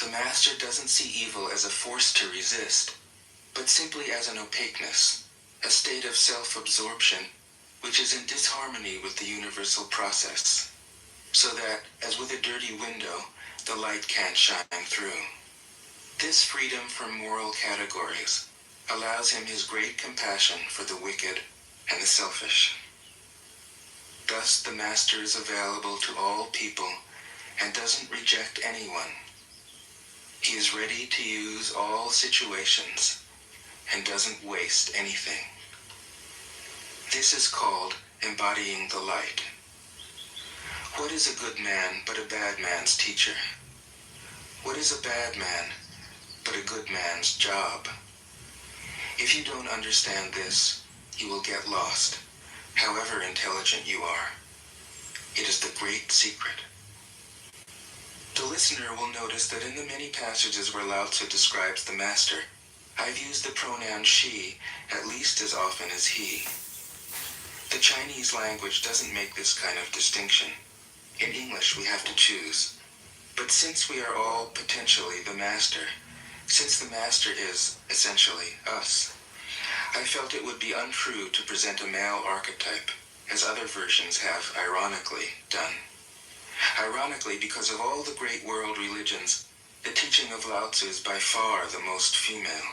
the master doesn't see evil as a force to resist, but simply as an opaqueness, a state of self-absorption which is in disharmony with the universal process, so that, as with a dirty window, the light can't shine through. This freedom from moral categories allows him his great compassion for the wicked and the selfish. Thus the master is available to all people and doesn't reject anyone. He is ready to use all situations and doesn't waste anything. This is called embodying the light. What is a good man but a bad man's teacher? What is a bad man but a good man's job? If you don't understand this, you will get lost, however intelligent you are. It is the great secret. The listener will notice that in the many passages where Lao Tzu describes the master, I've used the pronoun she at least as often as he. The Chinese language doesn't make this kind of distinction. In English we have to choose. But since we are all potentially the master, since the master is, essentially, us, I felt it would be untrue to present a male archetype, as other versions have, ironically, done. Ironically, because of all the great world religions, the teaching of Lao Tzu is by far the most female.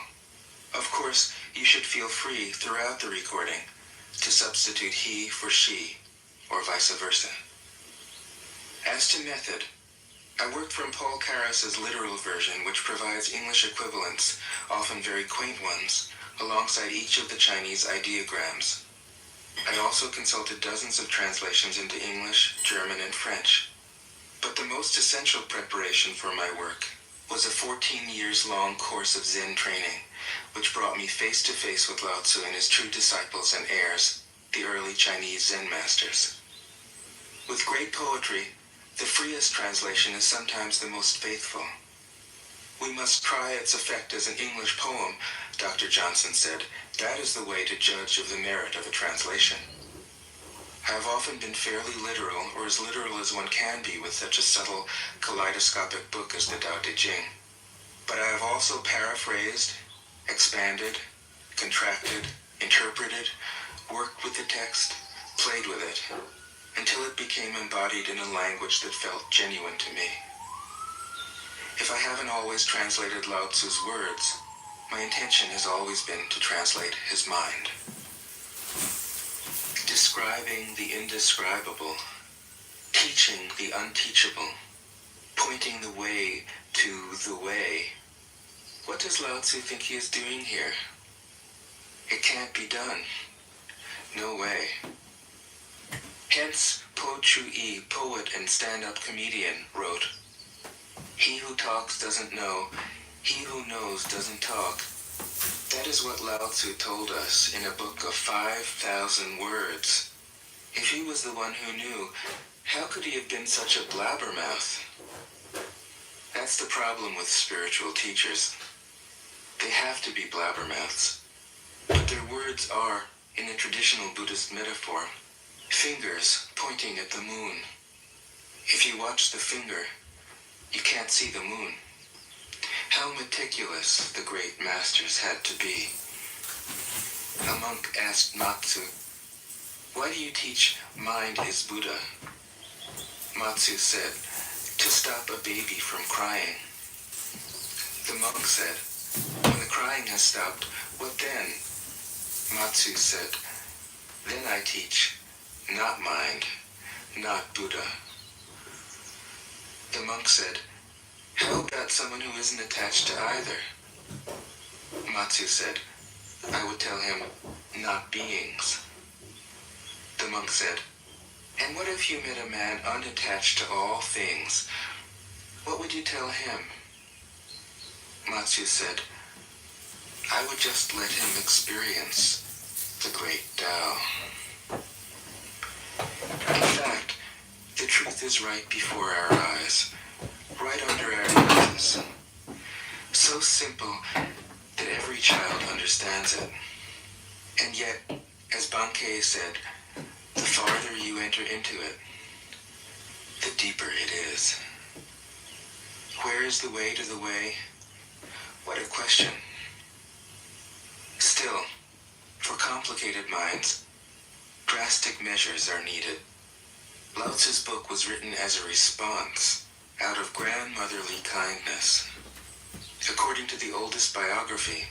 Of course, you should feel free throughout the recording to substitute he for she, or vice versa. As to method, I worked from Paul Karas's literal version, which provides English equivalents, often very quaint ones, alongside each of the Chinese ideograms. I also consulted dozens of translations into English, German, and French. But the most essential preparation for my work was a 14 years long course of Zen training, which brought me face to face with Lao Tzu and his true disciples and heirs, the early Chinese Zen masters. With great poetry, the freest translation is sometimes the most faithful. We must try its effect as an English poem, Dr. Johnson said. That is the way to judge of the merit of a translation. I have often been fairly literal, or as literal as one can be with such a subtle, kaleidoscopic book as the Tao Te Ching. But I have also paraphrased, expanded, contracted, interpreted, worked with the text, played with it, until it became embodied in a language that felt genuine to me. If I haven't always translated Lao Tzu's words, my intention has always been to translate his mind. Describing the indescribable, teaching the unteachable, pointing the way to the way. What does Lao Tzu think he is doing here? It can't be done. No way. Hence, Po Chu-yi, poet and stand-up comedian, wrote, "He who talks doesn't know, he who knows doesn't talk." That is what Lao Tzu told us in a book of 5,000 words. If he was the one who knew, how could he have been such a blabbermouth? That's the problem with spiritual teachers. They have to be blabbermouths, but their words are, in a traditional Buddhist metaphor, fingers pointing at the moon. If you watch the finger, you can't see the moon. How meticulous the great masters had to be. A monk asked Matsu, "Why do you teach mind is Buddha?" Matsu said, "To stop a baby from crying." The monk said, "When the crying has stopped, what then?" Matsu said, "Then I teach, not mind, not Buddha." The monk said, "How about someone who isn't attached to either?" Matsu said, "I would tell him, not beings." The monk said, "And what if you met a man unattached to all things? What would you tell him?" Matsu said, "I would just let him experience the great Tao." In fact, the truth is right before our eyes, right under our noses. So simple that every child understands it. And yet, as Bankei said, the farther you enter into it, the deeper it is. Where is the way to the way? What a question. Still, for complicated minds, drastic measures are needed. Lao Tzu's book was written as a response out of grandmotherly kindness. According to the oldest biography,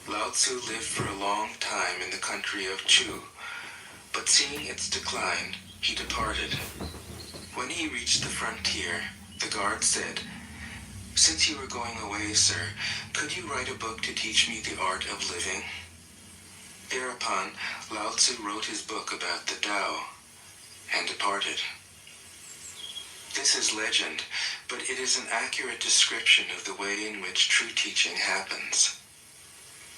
Lao Tzu lived for a long time in the country of Chu, but seeing its decline, he departed. When he reached the frontier, the guard said, "Since you are going away, sir, could you write a book to teach me the art of living?" Thereupon, Lao Tzu wrote his book about the Tao and departed. This is legend, but it is an accurate description of the way in which true teaching happens.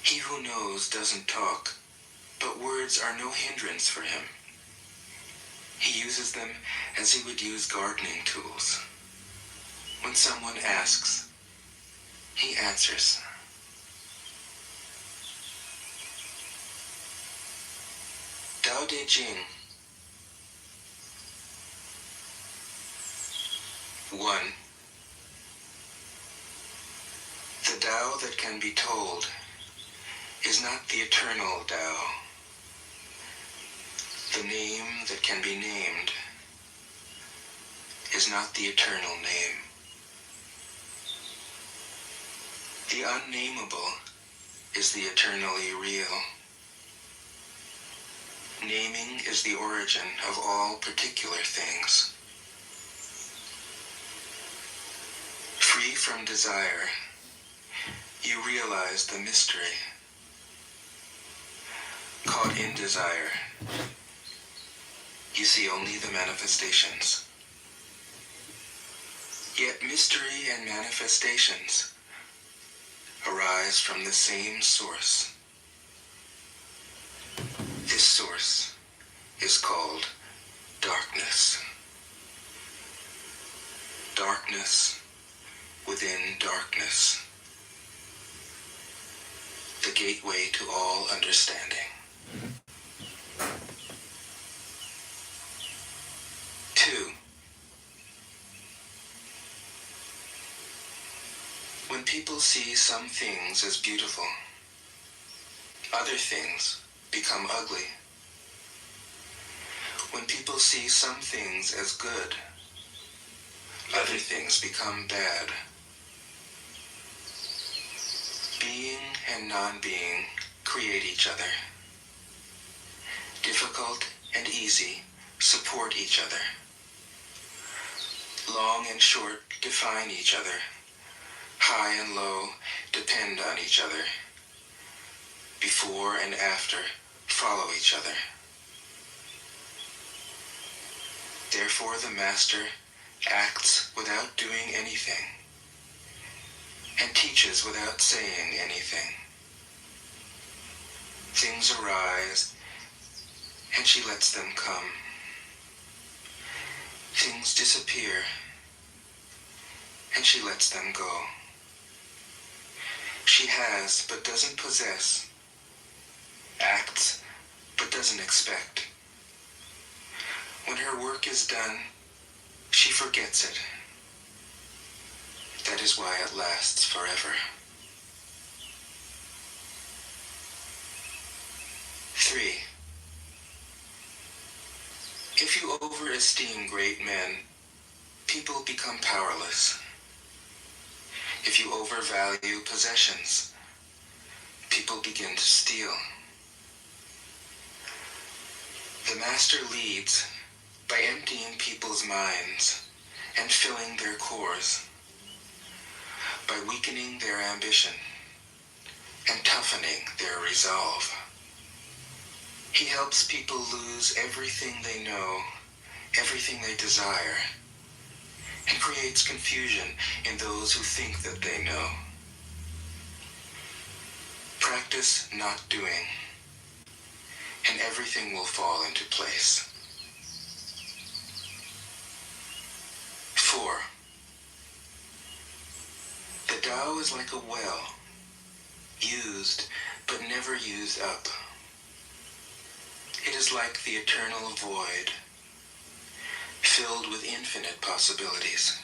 He who knows doesn't talk, but words are no hindrance for him. He uses them as he would use gardening tools. When someone asks, he answers. Tao De Jing. 1. The Tao that can be told is not the eternal Tao. The name that can be named is not the eternal name. The unnameable is the eternally real. Naming is the origin of all particular things. Free from desire, you realize the mystery. Caught in desire, you see only the manifestations. Yet mystery and manifestations arise from the same source. This source is called darkness. Darkness within darkness. The gateway to all understanding. 2. When people see some things as beautiful, other things become ugly. When people see some things as good, other things become bad. Being and non-being create each other. Difficult and easy support each other. Long and short define each other. High and low depend on each other. Before and after follow each other. Therefore the Master acts without doing anything and teaches without saying anything. Things arise and she lets them come. Things disappear and she lets them go. She has but doesn't possess, acts but doesn't expect. When her work is done, she forgets it. That is why it lasts forever. 3. If you overesteem great men, people become powerless. If you overvalue possessions, people begin to steal. The master leads by emptying people's minds and filling their cores, by weakening their ambition and toughening their resolve. He helps people lose everything they know, everything they desire, and creates confusion in those who think that they know. Practice not doing, and everything will fall into place. 4. The Tao is like a well, used but never used up. It is like the eternal void, filled with infinite possibilities.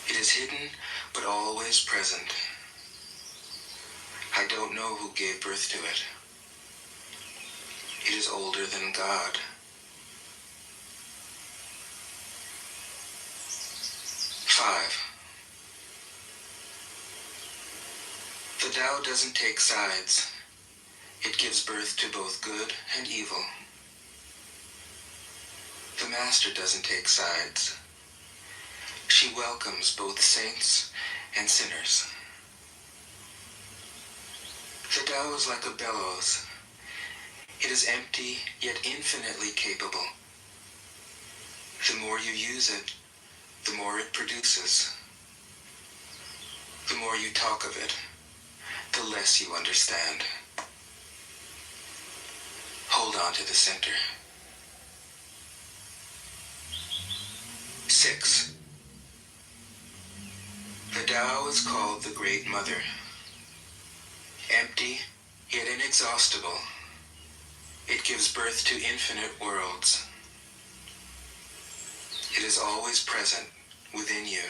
It is hidden but always present. I don't know who gave birth to it. It is older than God. 5. The Tao doesn't take sides. It gives birth to both good and evil. The Master doesn't take sides. She welcomes both saints and sinners. The Tao is like a bellows. It is empty, yet infinitely capable. The more you use it, the more it produces. The more you talk of it, the less you understand. Hold on to the center. 6. The Tao is called the Great Mother. Empty, yet inexhaustible, it gives birth to infinite worlds. It is always present within you.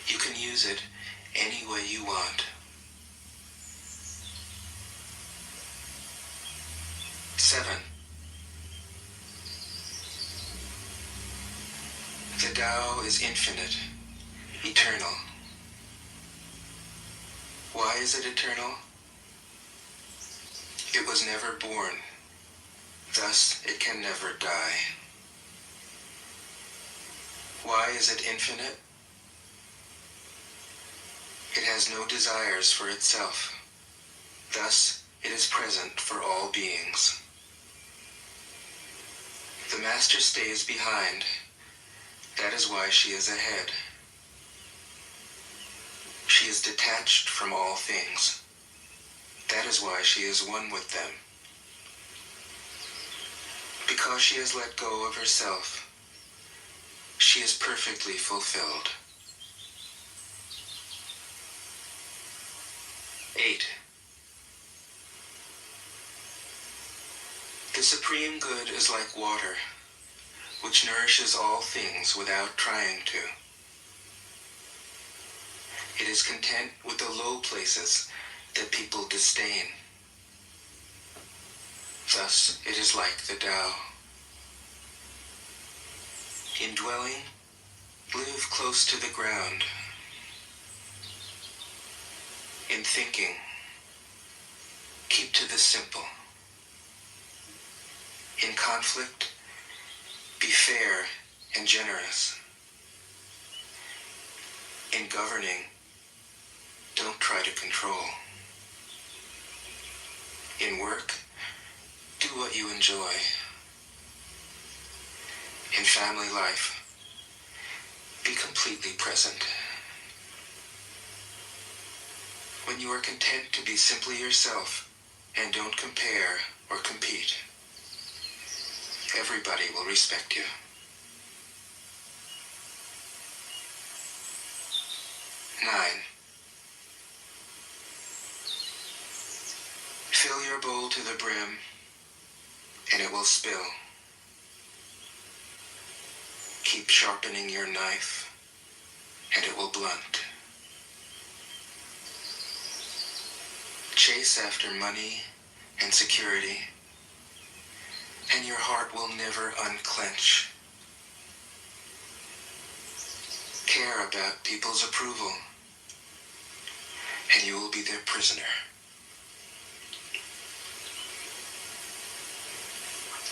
You can use it any way you want. 7. The Tao is infinite, eternal. Why is it eternal? It was never born, thus it can never die. Why is it infinite? It has no desires for itself, thus it is present for all beings. The Master stays behind. That is why she is ahead. She is detached from all things. That is why she is one with them. Because she has let go of herself, she is perfectly fulfilled. 8. The Supreme Good is like water, which nourishes all things without trying to. It is content with the low places that people disdain. Thus, it is like the Tao. In dwelling, live close to the ground. In thinking, keep to the simple. In conflict, be fair and generous. In governing, don't try to control. In work, do what you enjoy. In family life, be completely present. When you are content to be simply yourself and don't compare or compete, everybody will respect you. 9. Fill your bowl to the brim, and it will spill. Keep sharpening your knife, and it will blunt. Chase after money and security, and your heart will never unclench. Care about people's approval, and you will be their prisoner.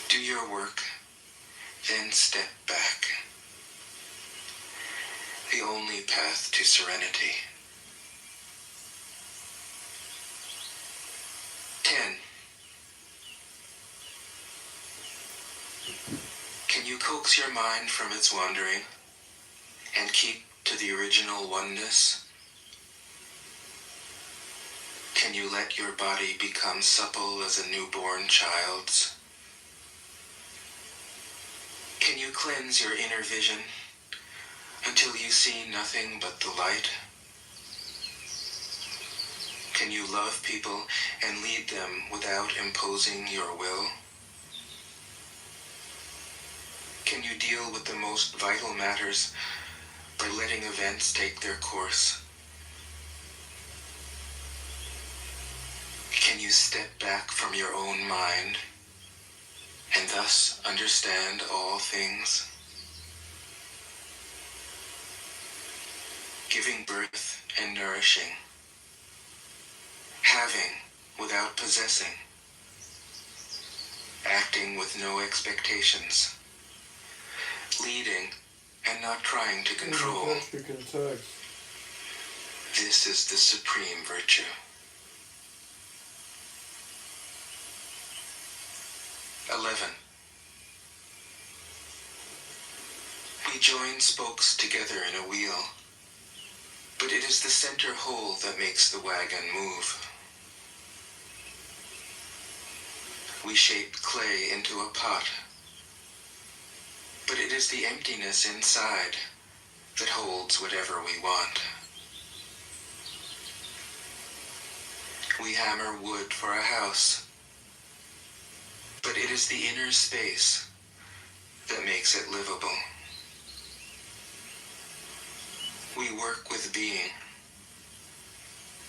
Do your work, then step back. The only path to serenity. 10. Can you coax your mind from its wandering and keep to the original oneness? Can you let your body become supple as a newborn child's? Can you cleanse your inner vision until you see nothing but the light? Can you love people and lead them without imposing your will? Can you deal with the most vital matters by letting events take their course? Can you step back from your own mind and thus understand all things? Giving birth and nourishing, having without possessing, acting with no expectations, leading and not trying to control. This is the supreme virtue. 11. We join spokes together in a wheel, but it is the center hole that makes the wagon move. We shape clay into a pot, but it is the emptiness inside that holds whatever we want. We hammer wood for a house, but it is the inner space that makes it livable. We work with being,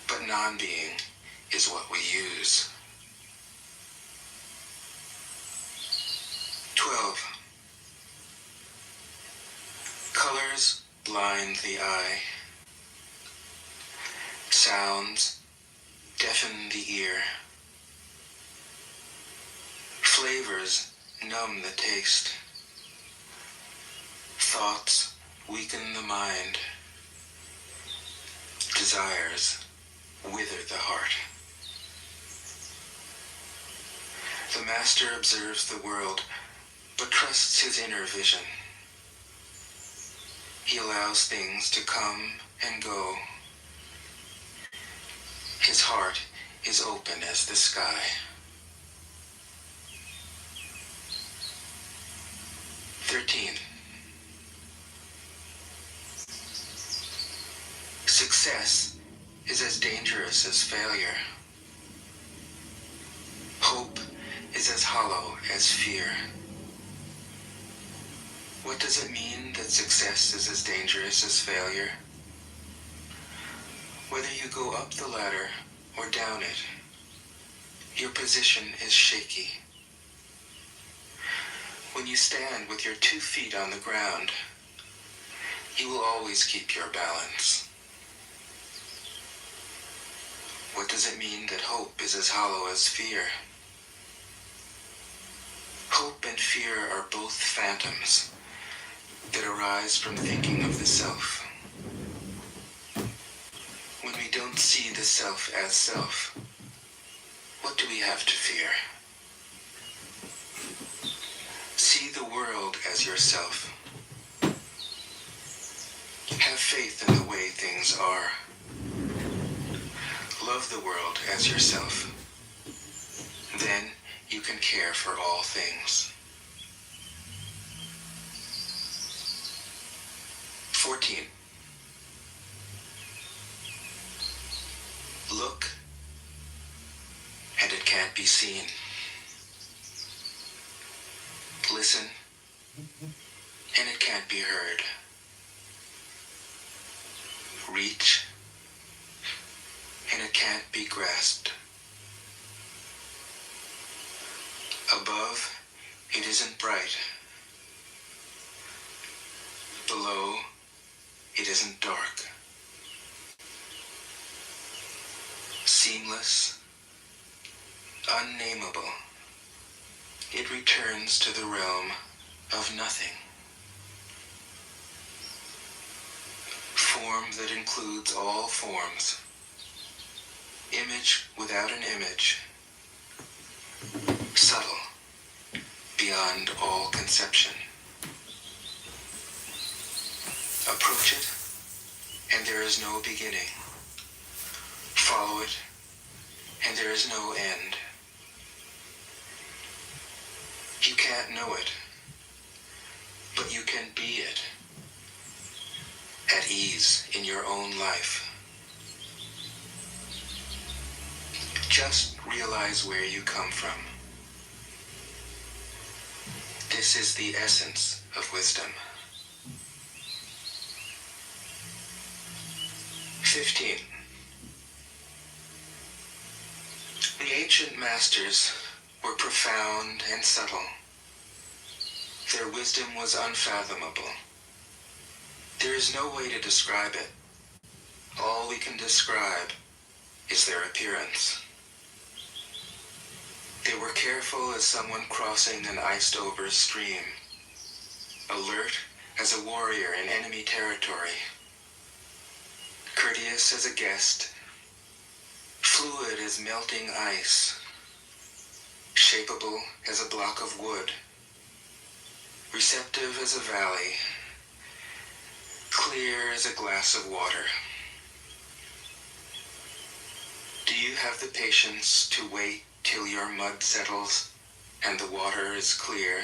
but non-being is what we use. 12. Colors blind the eye. Sounds deafen the ear. Flavors numb the taste. Thoughts weaken the mind. Desires wither the heart. The master observes the world, but trusts his inner vision. He allows things to come and go. His heart is open as the sky. 13. Success is as dangerous as failure. Hope is as hollow as fear. What does it mean that success is as dangerous as failure? Whether you go up the ladder or down it, your position is shaky. When you stand with your 2 feet on the ground, you will always keep your balance. What does it mean that hope is as hollow as fear? Hope and fear are both phantoms that arise from thinking of the self. When we don't see the self as self, what do we have to fear? See the world as yourself. Have faith in the way things are. Love the world as yourself. Then you can care for all things. 14. can't be seen. Listen, and it can't be heard. Reach, and it can't be grasped. Above, it isn't bright. Below, it isn't dark. Seamless, unnameable, it returns to the realm of nothing. Form that includes all forms. Image without an image. Subtle, beyond all conception. Approach it, and there is no beginning. Follow it, and there is no end. You can't know it, but you can be it. At ease in your own life. Just realize where you come from. This is the essence of wisdom. 15. The ancient masters were profound and subtle. Their wisdom was unfathomable. There is no way to describe it. All we can describe is their appearance. They were careful as someone crossing an iced-over stream, alert as a warrior in enemy territory, courteous as a guest, fluid as melting ice, shapeable as a block of wood, receptive as a valley, clear as a glass of water. Do you have the patience to wait till your mud settles and the water is clear?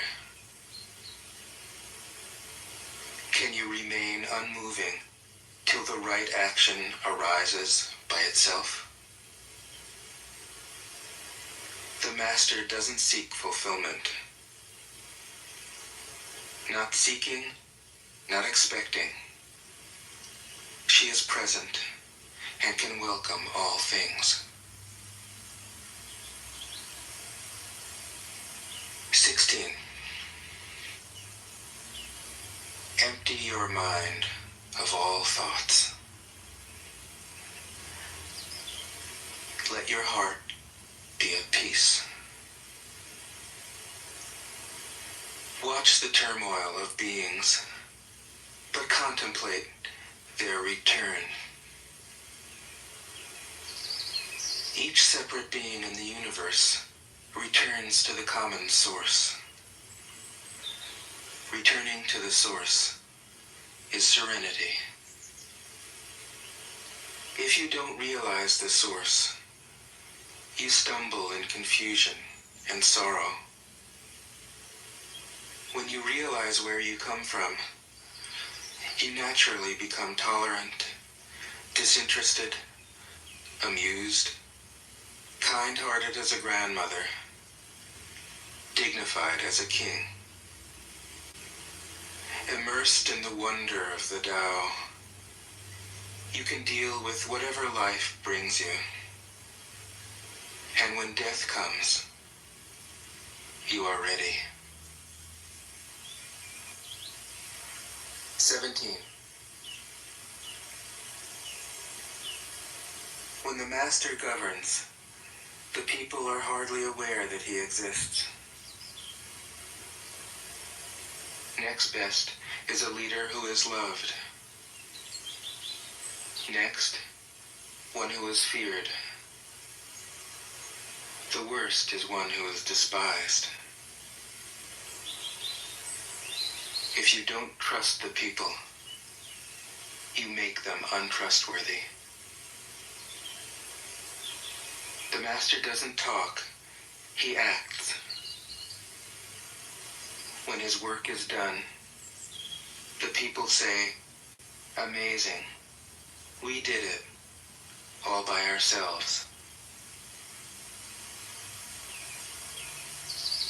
Can you remain unmoving till the right action arises by itself? The master doesn't seek fulfillment. Not seeking, not expecting. She is present and can welcome all things. 16. Empty your mind of all thoughts. Let your heart be at peace. Watch the turmoil of beings, but contemplate their return. Each separate being in the universe returns to the common source. Returning to the source is serenity. If you don't realize the source, you stumble in confusion and sorrow. When you realize where you come from, you naturally become tolerant, disinterested, amused, kind-hearted as a grandmother, dignified as a king. Immersed in the wonder of the Tao, you can deal with whatever life brings you. And when death comes, you are ready. 17. When the master governs, the people are hardly aware that he exists. Next best is a leader who is loved. Next, one who is feared. The worst is one who is despised. If you don't trust the people, you make them untrustworthy. The master doesn't talk, he acts. When his work is done, the people say, "Amazing, we did it, all by ourselves."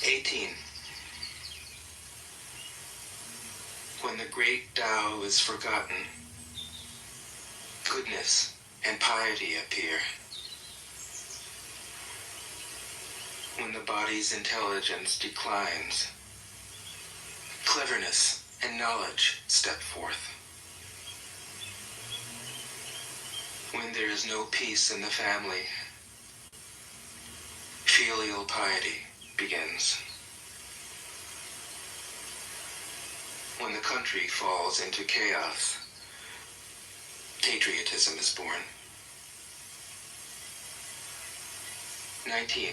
18. When the great Tao is forgotten, goodness and piety appear. When the body's intelligence declines, cleverness and knowledge step forth. When there is no peace in the family, filial piety begins. When the country falls into chaos, patriotism is born. 19.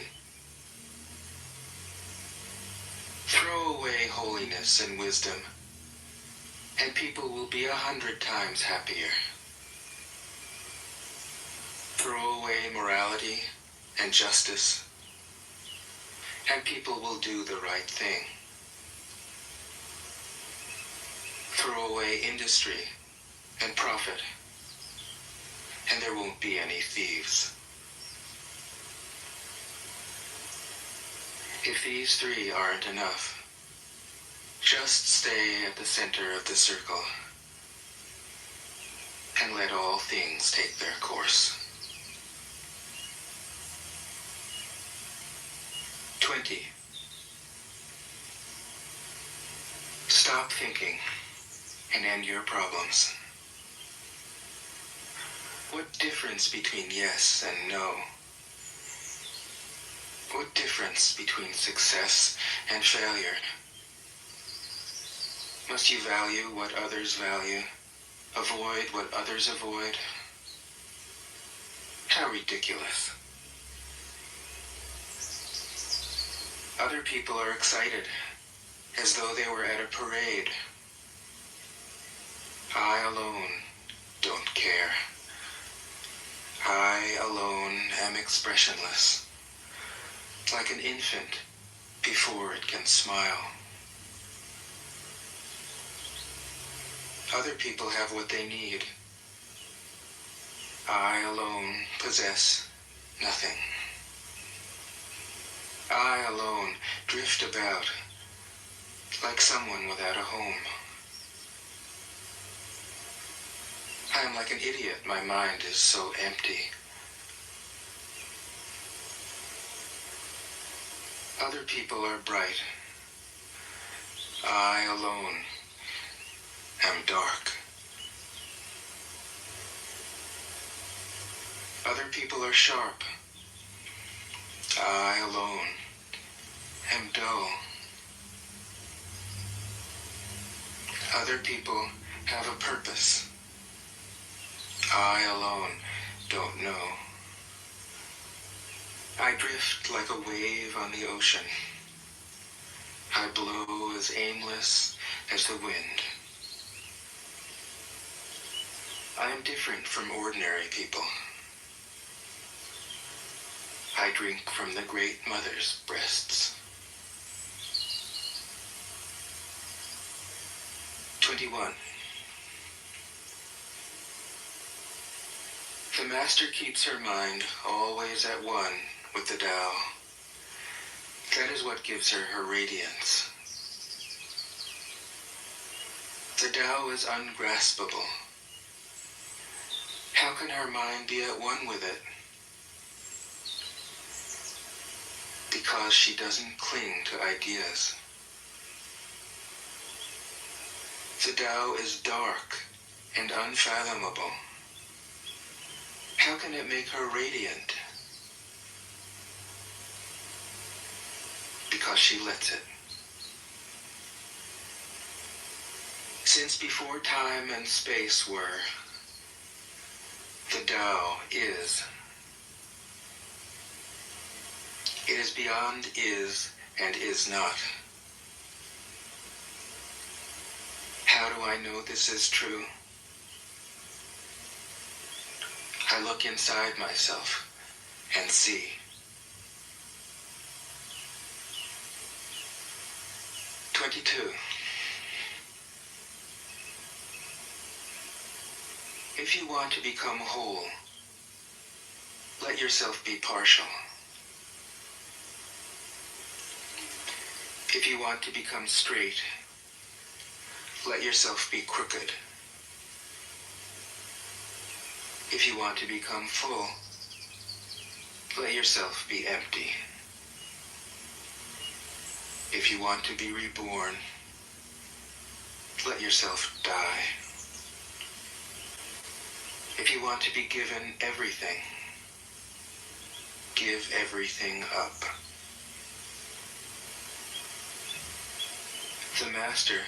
Throw away holiness and wisdom, and people will be 100 times happier. Throw away morality and justice, and people will do the right thing. Throw away industry and profit, and there won't be any thieves. If these three aren't enough, just stay at the center of the circle and let all things take their course. 20. Stop thinking and end your problems. What difference between yes and no? What difference between success and failure? Must you value what others value, avoid what others avoid? How ridiculous. Other people are excited, as though they were at a parade. I alone don't care. I alone am expressionless, like an infant before it can smile. Other people have what they need. I alone possess nothing. I alone drift about like someone without a home. I am like an idiot. My mind is so empty. Other people are bright. I alone am dark. Other people are sharp. I alone am dull. Other people have a purpose. I alone don't know. I drift like a wave on the ocean. I blow as aimless as the wind. I am different from ordinary people. I drink from the Great Mother's breasts. 21. The Master keeps her mind always at one with the Tao. That is what gives her her radiance. The Tao is ungraspable. How can her mind be at one with it? Because she doesn't cling to ideas. The Tao is dark and unfathomable. How can it make her radiant? Because she lets it. Since before time and space were, the Tao is. It is beyond is and is not. How do I know this is true? I look inside myself and see. 22. If you want to become whole, let yourself be partial. If you want to become straight, let yourself be crooked. If you want to become full, let yourself be empty. If you want to be reborn, let yourself die. If you want to be given everything, give everything up. The Master,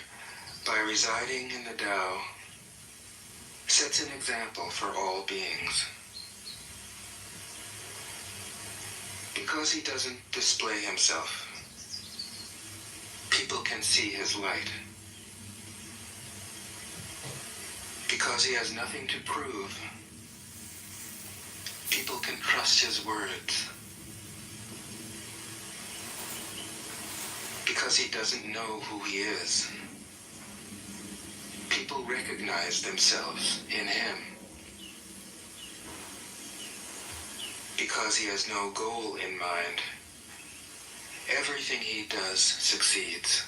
by residing in the Tao, sets an example for all beings. Because he doesn't display himself, people can see his light. Because he has nothing to prove, people can trust his words. Because he doesn't know who he is, people recognize themselves in him. Because he has no goal in mind, everything he does succeeds.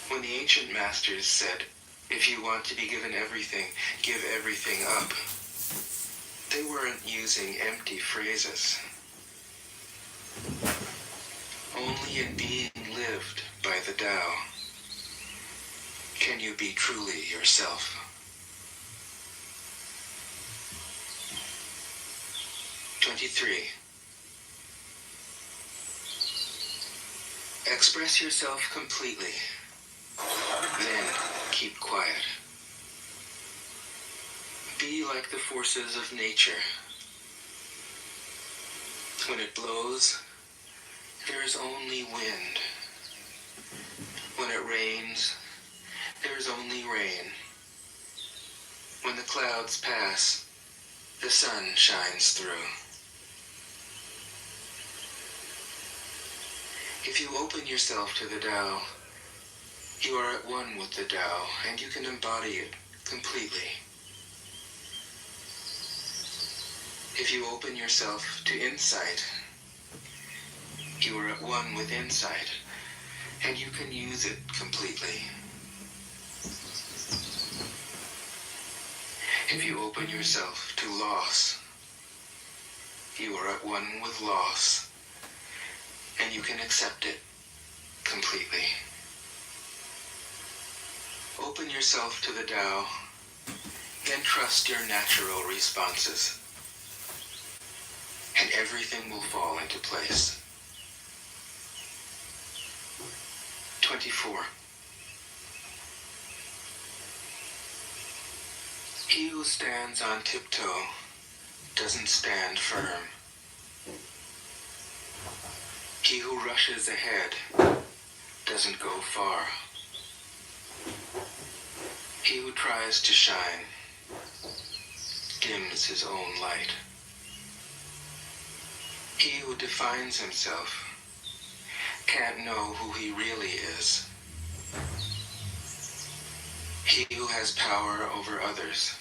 When the ancient masters said, if you want to be given everything, give everything up, they weren't using empty phrases. Only in being lived by the Tao can you be truly yourself. '23. Express yourself completely, then keep quiet. Be like the forces of nature. When it blows, there is only wind. When it rains, there is only rain. When the clouds pass, the sun shines through. If you open yourself to the Tao, you are at one with the Tao, and you can embody it completely. If you open yourself to insight, you are at one with insight, and you can use it completely. If you open yourself to loss, you are at one with loss, and you can accept it completely. Open yourself to the Tao, then trust your natural responses, and everything will fall into place. 24. He who stands on tiptoe doesn't stand firm. He who rushes ahead doesn't go far. He who tries to shine dims his own light. He who defines himself can't know who he really is. He who has power over others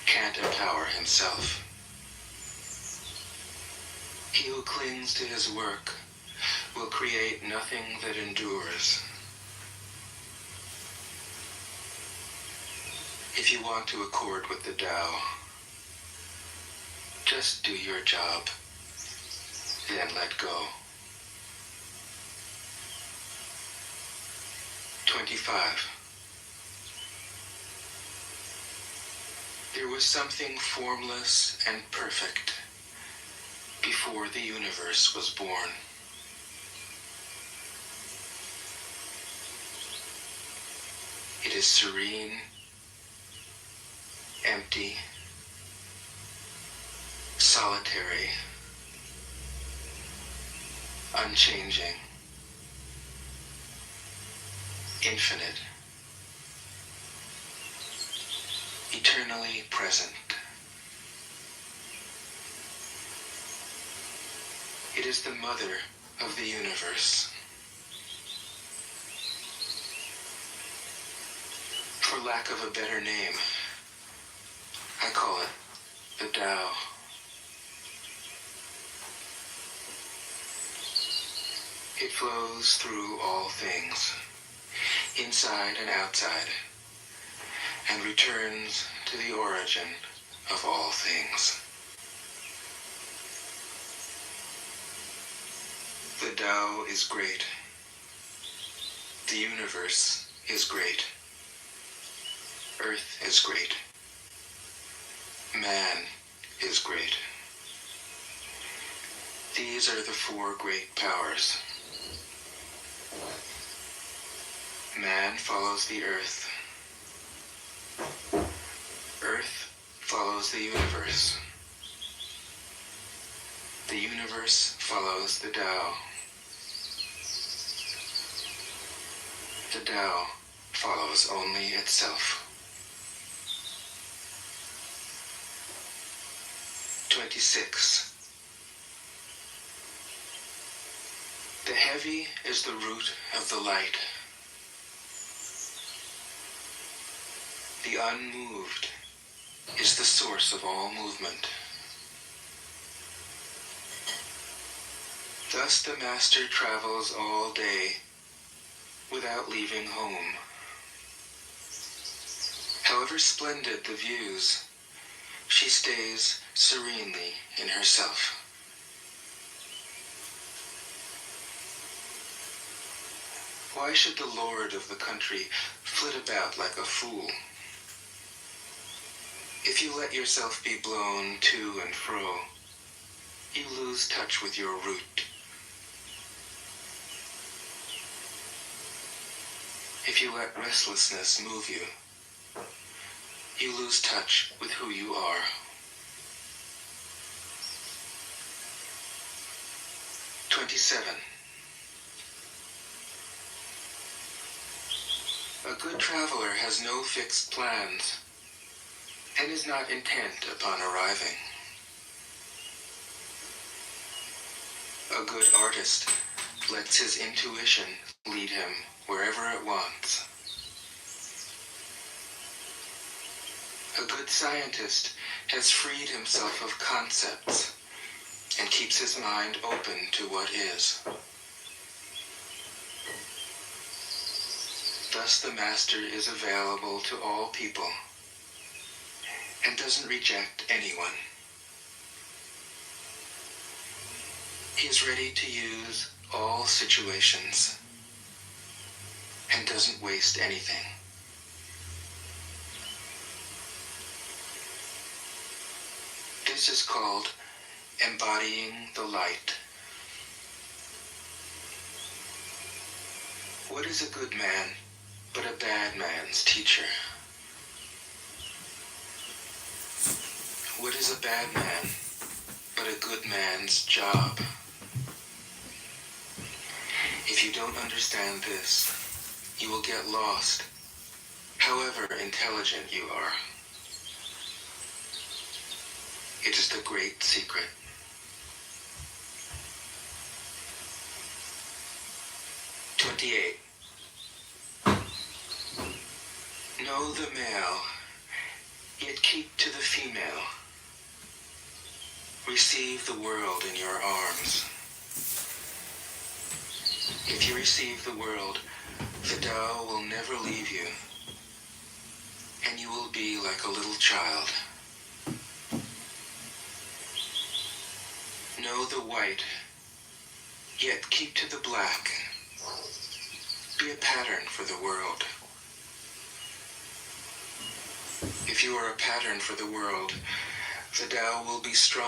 can't empower himself. He who clings to his work will create nothing that endures. If you want to accord with the Tao, just do your job, then let go. 25. There was something formless and perfect before the universe was born. It is serene, empty, solitary, unchanging, infinite, eternally present. It is the mother of the universe. For lack of a better name, I call it the Tao. It flows through all things, inside and outside, and returns to the origin of all things. The Tao is great. The universe is great. Earth is great. Man is great. These are the four great powers. Man follows the earth. Earth follows the universe. The universe follows the Tao. The Tao follows only itself. 26. The heavy is the root of the light. The unmoved is the source of all movement. Thus the Master travels all day without leaving home. However splendid the views, she stays serenely in herself. Why should the lord of the country flit about like a fool? If you let yourself be blown to and fro, you lose touch with your root. If you let restlessness move you, you lose touch with who you are. "27. A good traveler has no fixed plans and is not intent upon arriving. A good artist lets his intuition lead him wherever it wants. A good scientist has freed himself of concepts and keeps his mind open to what is. Thus the Master is available to all people and doesn't reject anyone. He is ready to use all situations and doesn't waste anything. This is called embodying the light. What is a good man but a bad man's teacher? What is a bad man but a good man's job? If you don't understand this, you will get lost, however intelligent you are. It is the great secret. 28. Know the male, yet keep to the female. Receive the world in your arms. If you receive the world, the Tao will never leave you, and you will be like a little child. Know the white, yet keep to the black. Be a pattern for the world. If you are a pattern for the world, the Tao will be strong.